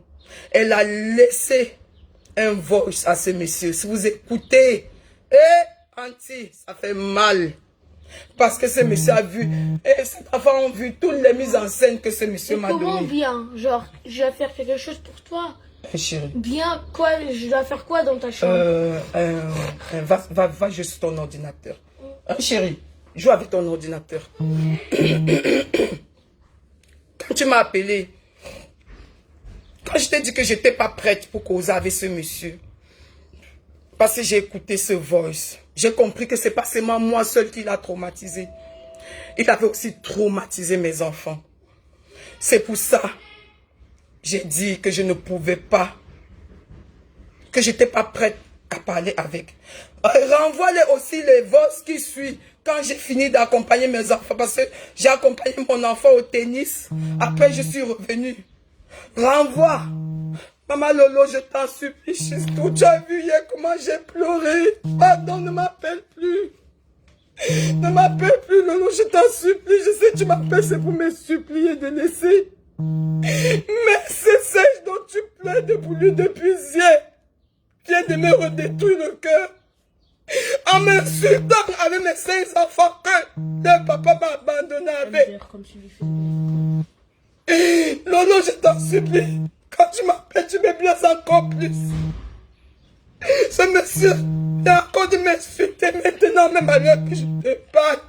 Elle a laissé un voice à ce monsieur. Si vous écoutez, Auntie, ça fait mal. Parce que ce monsieur a vu. Et cet enfant a vu toutes les mises en scène que ce monsieur m'a donné. Comment bien? Genre, je dois faire quelque chose pour toi. Chérie. Bien, quoi? Je dois faire quoi dans ta chambre? Va juste sur ton ordinateur. Chérie, joue avec ton ordinateur. Quand tu m'as appelé, quand je t'ai dit que je n'étais pas prête pour causer avec ce monsieur, parce que j'ai écouté ce voice, j'ai compris que c'est pas seulement moi seul qui l'a traumatisé. Il avait aussi traumatisé mes enfants. C'est pour ça j'ai dit que je ne pouvais pas, que je n'étais pas prête à parler avec. Renvoie-les aussi les voices qui suivent quand j'ai fini d'accompagner mes enfants. Parce que j'ai accompagné mon enfant au tennis. Après, je suis revenue. Renvoie. Maman Lolo, je t'en supplie, Chistou. Tu as vu hier comment j'ai pleuré. Pardon, ne m'appelle plus. Ne m'appelle plus, Lolo, je t'en supplie. Je sais que tu m'appelles, c'est pour me supplier de laisser. Mais c'est celle dont tu plaides depuis hier vient de me redétruire le cœur en m'insultant avec mes 5 enfants que leur papa m'a abandonné avec. Lolo, je t'en supplie, quand tu m'appelles, tu me blesses encore plus. Ce monsieur il a encore de m'insulter maintenant, même à l'heure que je te parle.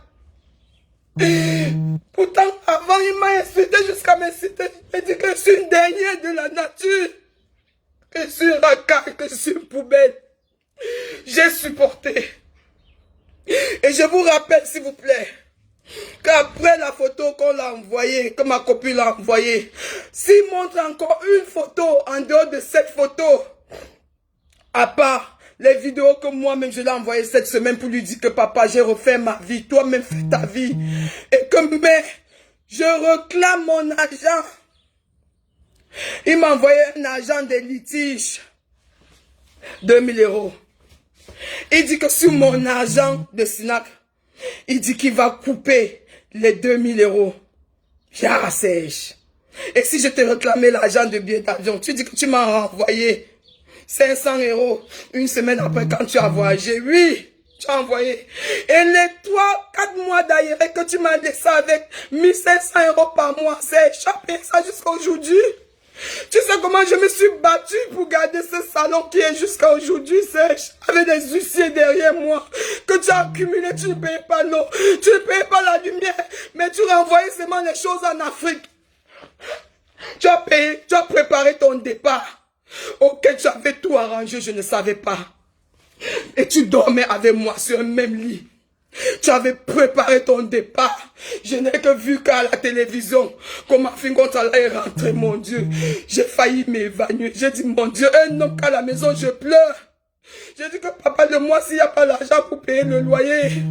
Pourtant, avant, il m'a insulté jusqu'à m'insulter. Il m'a dit que je suis une dernière de la nature. Que je suis une racaille, que je suis une poubelle. J'ai supporté. Et je vous rappelle, s'il vous plaît, qu'après la photo qu'on l'a envoyée, que ma copine l'a envoyée, s'il montre encore une photo en dehors de cette photo, à part les vidéos que moi-même je l'ai envoyées cette semaine pour lui dire que papa, j'ai refait ma vie, toi-même fais ta vie. Et que mais je réclame mon argent. Il m'a envoyé un argent de litige. 2000 €. Il dit que sur mon argent de Sinac, il dit qu'il va couper les 2000 €. J'ai sèche. Et si je te réclamais l'argent de billet d'avion, tu dis que tu m'as renvoyé 500 € une semaine après quand tu as voyagé. Oui, tu as envoyé. Et les 3-4 mois d'ailleurs que tu m'as laissé avec 1500 € par mois, c'est échappé ça jusqu'à aujourd'hui. Tu sais comment je me suis battue pour garder ce salon qui est jusqu'à aujourd'hui sèche, avec des huissiers derrière moi, que tu as accumulé, tu ne payes pas l'eau, tu ne payes pas la lumière, mais tu renvoyais seulement les choses en Afrique. Tu as payé, tu as préparé ton départ, auquel tu avais tout arrangé, je ne savais pas. Et tu dormais avec moi sur un même lit. Tu avais préparé ton départ. Je n'ai que vu qu'à la télévision comment Fingontala est rentré, mon Dieu. J'ai failli m'évanouir. J'ai dit, mon Dieu, un homme qu'à la maison, je pleure. J'ai dit que papa, le mois, s'il n'y a pas l'argent pour payer le loyer.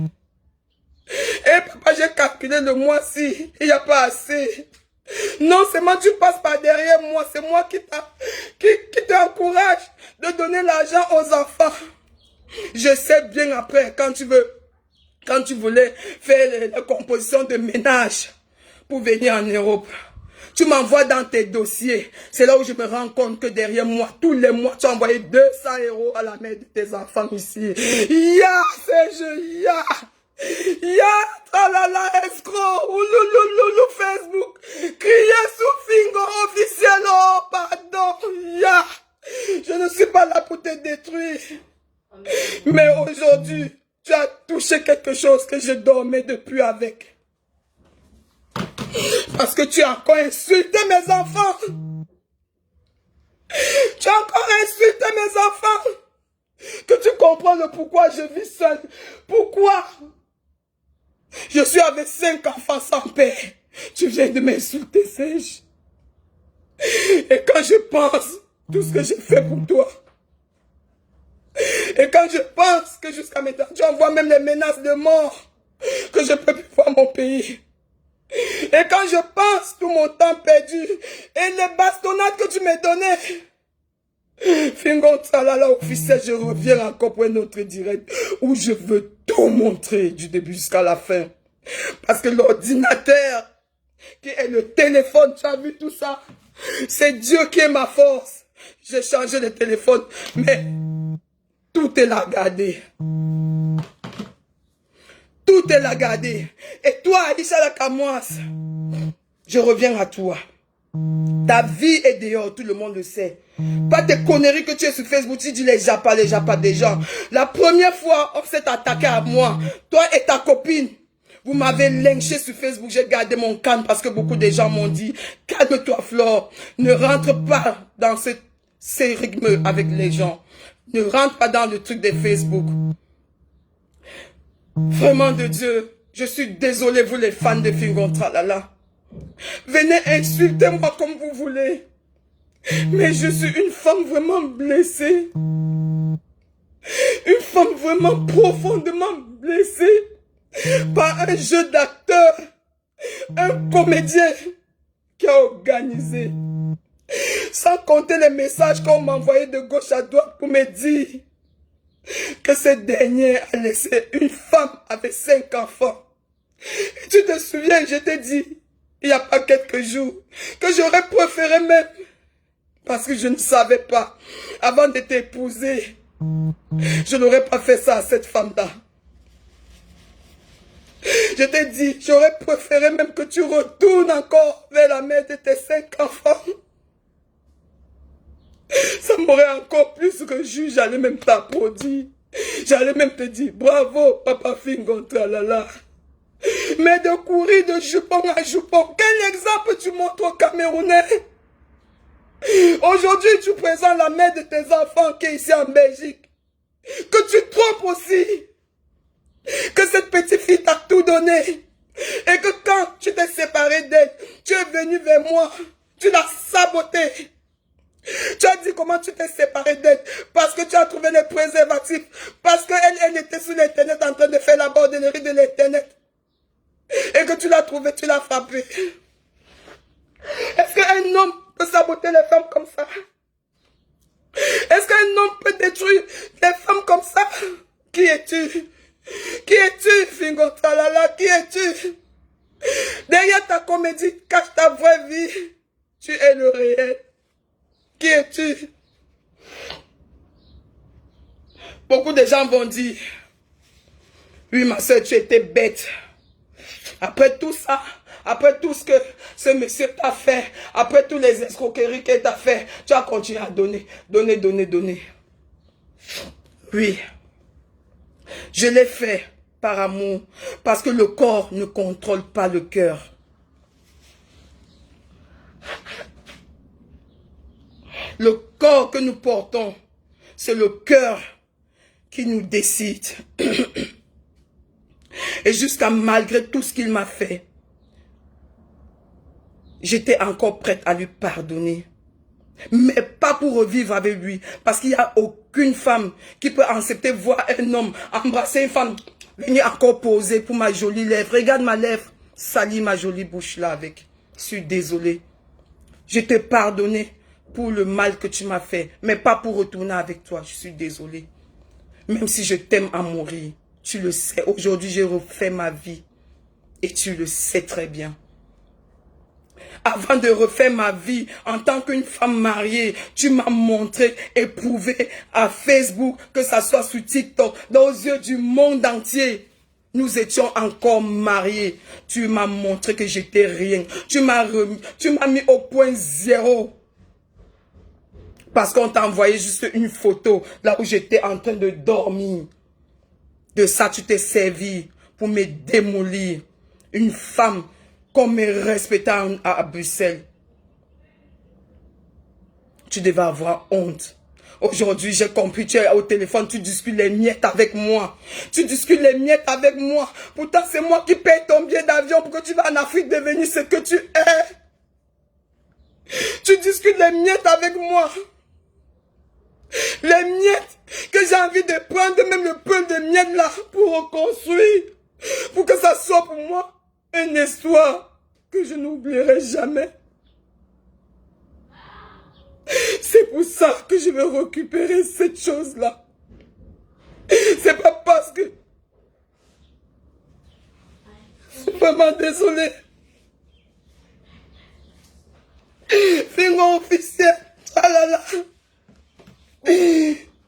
Et papa, j'ai calculé le mois-ci, il n'y a pas assez. Non, c'est moi, tu passes par derrière moi. C'est moi qui t'encourage de donner l'argent aux enfants. Je sais bien après, quand tu voulais faire la composition de ménage pour venir en Europe, tu m'envoies dans tes dossiers. C'est là où je me rends compte que derrière moi, tous les mois, tu as envoyé 200 € à la mère de tes enfants ici. Ya, c'est je, ya. Ya, tralala, escroc, ouloulouloulou, Facebook. Criez sous Fingo officiel, oh, pardon, ya. Je ne suis pas là pour te détruire. Mais aujourd'hui, tu as touché quelque chose que je dormais depuis avec. Parce que tu as encore insulté mes enfants. Tu as encore insulté mes enfants. Que tu comprends le pourquoi je vis seul. Pourquoi je suis avec 5 enfants sans père. Tu viens de m'insulter, sais-je. Et quand je pense tout ce que j'ai fait pour toi. Et quand je pense que jusqu'à maintenant, tu envoies même les menaces de mort. Que je ne peux plus voir mon pays. Et quand je pense tout mon temps perdu. Et les bastonnades que tu m'as données. Fingon Talala officiel, je reviens encore pour un autre direct. Où je veux tout montrer du début jusqu'à la fin. Parce que l'ordinateur, qui est le téléphone, tu as vu tout ça? C'est Dieu qui est ma force. J'ai changé de téléphone, mais tout est là gardé. Tout est là gardé. Et toi, Aïcha Lakamouas, je reviens à toi. Ta vie est dehors, tout le monde le sait. Pas tes conneries que tu es sur Facebook, tu dis les japas des gens. La première fois, on s'est attaqué à moi. Toi et ta copine. Vous m'avez lynché sur Facebook, j'ai gardé mon calme parce que beaucoup de gens m'ont dit, calme-toi Flore, ne rentre pas dans ces rythmes avec les gens. Ne rentre pas dans le truc de Facebook. Vraiment de Dieu, je suis désolé vous les fans de Fingon Tralala. Venez insulter-moi comme vous voulez. Mais je suis une femme vraiment blessée. Une femme vraiment profondément blessée. Par un jeu d'acteur, un comédien qui a organisé. Sans compter les messages qu'on m'envoyait de gauche à droite pour me dire que ce dernier a laissé une femme avec 5 enfants. Et tu te souviens, je t'ai dit, il n'y a pas quelques jours, que j'aurais préféré même, parce que je ne savais pas, avant de t'épouser, je n'aurais pas fait ça à cette femme-là. Je t'ai dit, j'aurais préféré même que tu retournes encore vers la mère de tes 5 enfants. Ça m'aurait encore plus reju, j'allais même t'applaudir. J'allais même te dire, bravo, papa Fingon Tralala. Mais de courir de jupon à jupon, quel exemple tu montres aux Camerounais? Aujourd'hui, tu présentes la mère de tes enfants qui est ici en Belgique. Que tu trompes aussi. Que cette petite fille t'a tout donné. Et que quand tu t'es séparé d'elle, tu es venu vers moi. Tu l'as sabotée. Tu as dit comment tu t'es séparé d'elle. Parce que tu as trouvé les préservatifs. Parce qu'elle était sur l'internet en train de faire la bordellerie de l'internet. Et que tu l'as trouvé, tu l'as frappé. Est-ce qu'un homme peut saboter les femmes comme ça? Est-ce qu'un homme peut détruire les femmes comme ça? Qui es-tu? Qui es-tu, Fingon Tralala? Qui es-tu? Derrière ta comédie, cache ta vraie vie. Tu es le réel. Qui es-tu? Beaucoup de gens vont dire, oui, ma soeur, tu étais bête. Après tout ça, après tout ce que ce monsieur t'a fait, après tous les escroqueries qu'il t'a fait, tu as continué à donner, donner. Oui. Je l'ai fait par amour, parce que le corps ne contrôle pas le cœur. Le corps que nous portons, c'est le cœur qui nous décide. Et jusqu'à malgré tout ce qu'il m'a fait, j'étais encore prête à lui pardonner. Mais pas pour revivre avec lui. Parce qu'il n'y a aucune femme qui peut accepter voir un homme embrasser une femme, venir encore poser pour ma jolie lèvre. Regarde ma lèvre, salis ma jolie bouche là avec. Je suis désolée. Je t'ai pardonné pour le mal que tu m'as fait, mais pas pour retourner avec toi. Je suis désolée. Même si je t'aime à mourir, tu le sais. Aujourd'hui, j'ai refait ma vie. Et tu le sais très bien. Avant de refaire ma vie en tant qu'une femme mariée, tu m'as montré et prouvé à Facebook, que ça soit sur TikTok, dans aux yeux du monde entier. Nous étions encore mariés. Tu m'as montré que j'étais rien. Tu m'as mis au point zéro. Parce qu'on t'a envoyé juste une photo, là où j'étais en train de dormir. De ça, tu t'es servi pour me démolir. Une femme qu'on me respectait à Bruxelles. Tu devais avoir honte. Aujourd'hui, j'ai compris, tu es au téléphone, tu discutes les miettes avec moi. Tu discutes les miettes avec moi. Pourtant, c'est moi qui paye ton billet d'avion pour que tu vas en Afrique devenir ce que tu es. Tu discutes les miettes avec moi. Les miettes que j'ai envie de prendre, même le peu de miettes là, pour reconstruire. Pour que ça soit pour moi une histoire que je n'oublierai jamais. C'est pour ça que je veux récupérer cette chose-là. C'est pas parce que... Je suis vraiment désolé. Fingon officiel. Ah là là.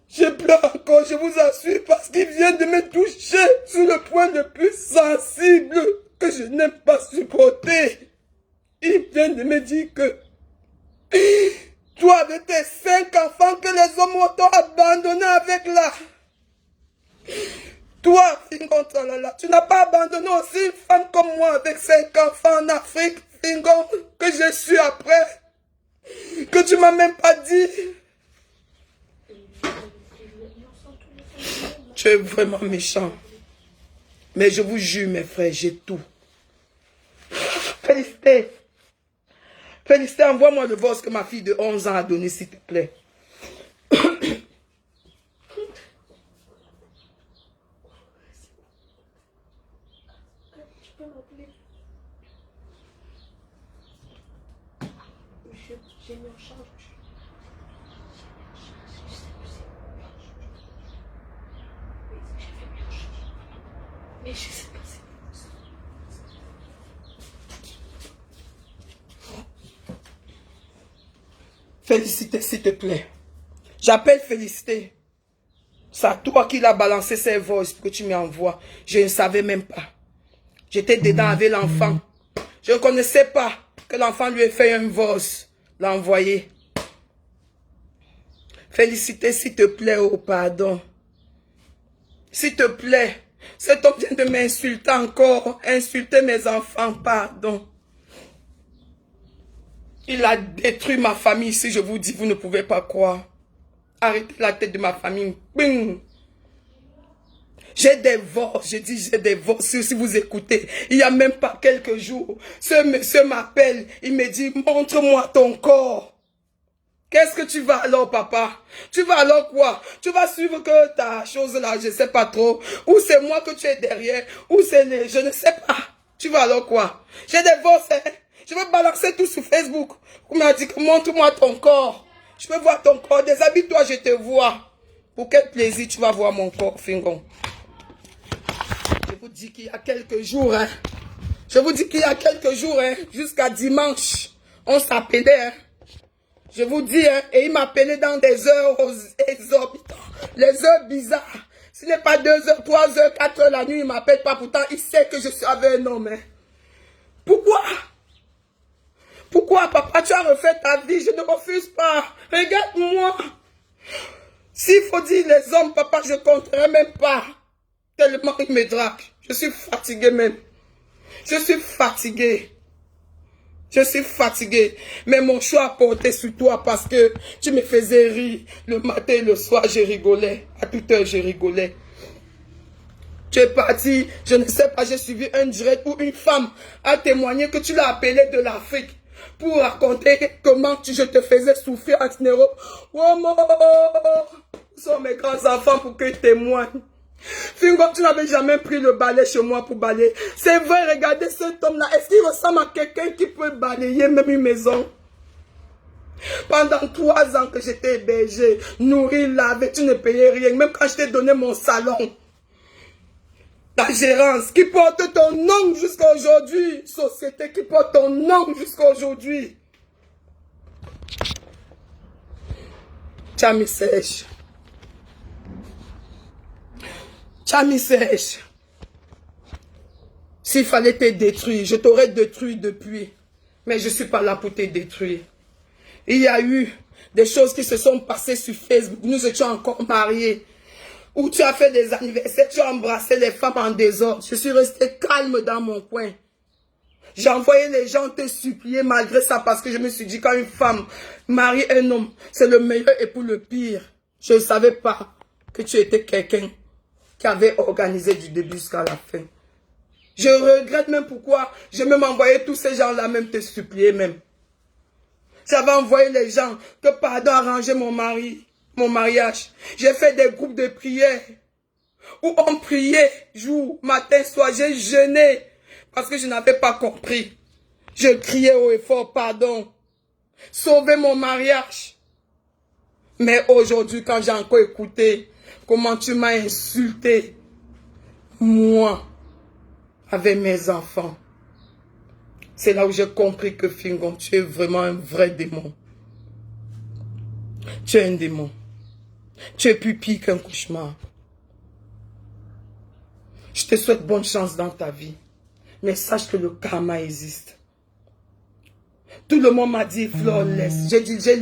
Je pleure encore, je vous assure, parce qu'il vient de me toucher sur le point le plus sensible que je n'aime pas supporter. Il vient de me dire que toi, avec tes 5 enfants que les hommes t'ont abandonné avec là. Toi, Fingon, tu n'as pas abandonné aussi une femme comme moi avec 5 enfants en Afrique, Fingon, que je suis après. Que tu m'as même pas dit. Tu es vraiment méchant. Mais je vous jure, mes frères, j'ai tout. Félicité. Félicité, envoie-moi le boss que ma fille de 11 ans a donné, s'il te plaît. J'ai mis en charge. Mais je sais pas. Félicité, s'il te plaît. J'appelle Félicité. C'est toi qui l'as balancé ces voices que tu m'envoies. Je ne savais même pas. J'étais dedans avec l'enfant. Je ne connaissais pas que l'enfant lui ait fait une voice. L'a envoyé. Félicité, s'il te plaît, oh pardon. S'il te plaît. Cet homme vient de m'insulter encore. Insulter mes enfants, pardon. Il a détruit ma famille. Si je vous dis, vous ne pouvez pas croire. Arrêtez la tête de ma famille. Bing. J'ai des voix. Je dis j'ai des voix. Si vous écoutez, il n'y a même pas quelques jours. Ce monsieur m'appelle. Il me dit, montre-moi ton corps. Qu'est-ce que tu vas alors, papa? Tu vas alors quoi? Tu vas suivre que ta chose là, je ne sais pas trop. Ou c'est moi que tu es derrière. Ou c'est les... Je ne sais pas. Tu vas alors quoi? J'ai des voix, hein? Je vais balancer tout sur Facebook. On m'a dit que montre-moi ton corps. Je veux voir ton corps. Déshabille-toi, je te vois. Pour quel plaisir tu vas voir mon corps, Fingon? Je vous dis qu'il y a quelques jours, hein. Je vous dis qu'il y a quelques jours, hein. Jusqu'à dimanche, on s'appelait, hein. Je vous dis, hein. Et il m'appelait dans des heures exorbitantes. Les heures bizarres. Ce n'est pas 2 heures, 3 heures, 4 heures la nuit, il ne m'appelle pas. Pourtant, il sait que je suis avec un homme, hein. Pourquoi? Pourquoi, papa, tu as refait ta vie? Je ne refuse pas. Regarde-moi. S'il faut dire les hommes, papa, je ne compterai même pas. Tellement il me drague. Je suis fatigué même. Je suis fatigué. Je suis fatigué. Mais mon choix a porté sur toi parce que tu me faisais rire. Le matin et le soir, je rigolais. À toute heure, je rigolais. Tu es parti, je ne sais pas, j'ai suivi un direct où une femme a témoigné que tu l'as appelée de l'Afrique pour raconter comment je te faisais souffrir en Tinero. Oh, ce sont mes grands enfants pour qu'ils témoignent. Fingo, tu n'avais jamais pris le balai chez moi pour balayer. C'est vrai, regardez cet homme-là. Est-ce qu'il ressemble à quelqu'un qui peut balayer même une maison? Pendant 3 ans que j'étais hébergé, nourri, lavé, tu ne payais rien. Même quand je t'ai donné mon salon. Ta gérance qui porte ton nom jusqu'à aujourd'hui. Société qui porte ton nom jusqu'à aujourd'hui. Chami sèche. Chami sèche. S'il fallait te détruire, je t'aurais détruit depuis. Mais je ne suis pas là pour te détruire. Il y a eu des choses qui se sont passées sur Facebook. Nous étions encore mariés. Où tu as fait des anniversaires, tu as embrassé les femmes en désordre. Je suis resté calme dans mon coin. J'ai envoyé les gens te supplier malgré ça parce que je me suis dit quand une femme marie un homme, c'est le meilleur et pour le pire. Je ne savais pas que tu étais quelqu'un qui avait organisé du début jusqu'à la fin. Je regrette même pourquoi j'ai même envoyé tous ces gens-là même te supplier même. J'avais envoyé les gens que pardon arranger mon mariage. J'ai fait des groupes de prière où on priait jour, matin, soir. J'ai jeûné parce que je n'avais pas compris. Je criais haut et fort, pardon. Sauvez mon mariage. Mais aujourd'hui, quand j'ai encore écouté comment tu m'as insulté, moi, avec mes enfants, c'est là où j'ai compris que Fingon, tu es vraiment un vrai démon. Tu es un démon. Tu es plus pire qu'un cauchemar. Je te souhaite bonne chance dans ta vie. Mais sache que le karma existe. Tout le monde m'a dit flawless. J'ai dit, j'ai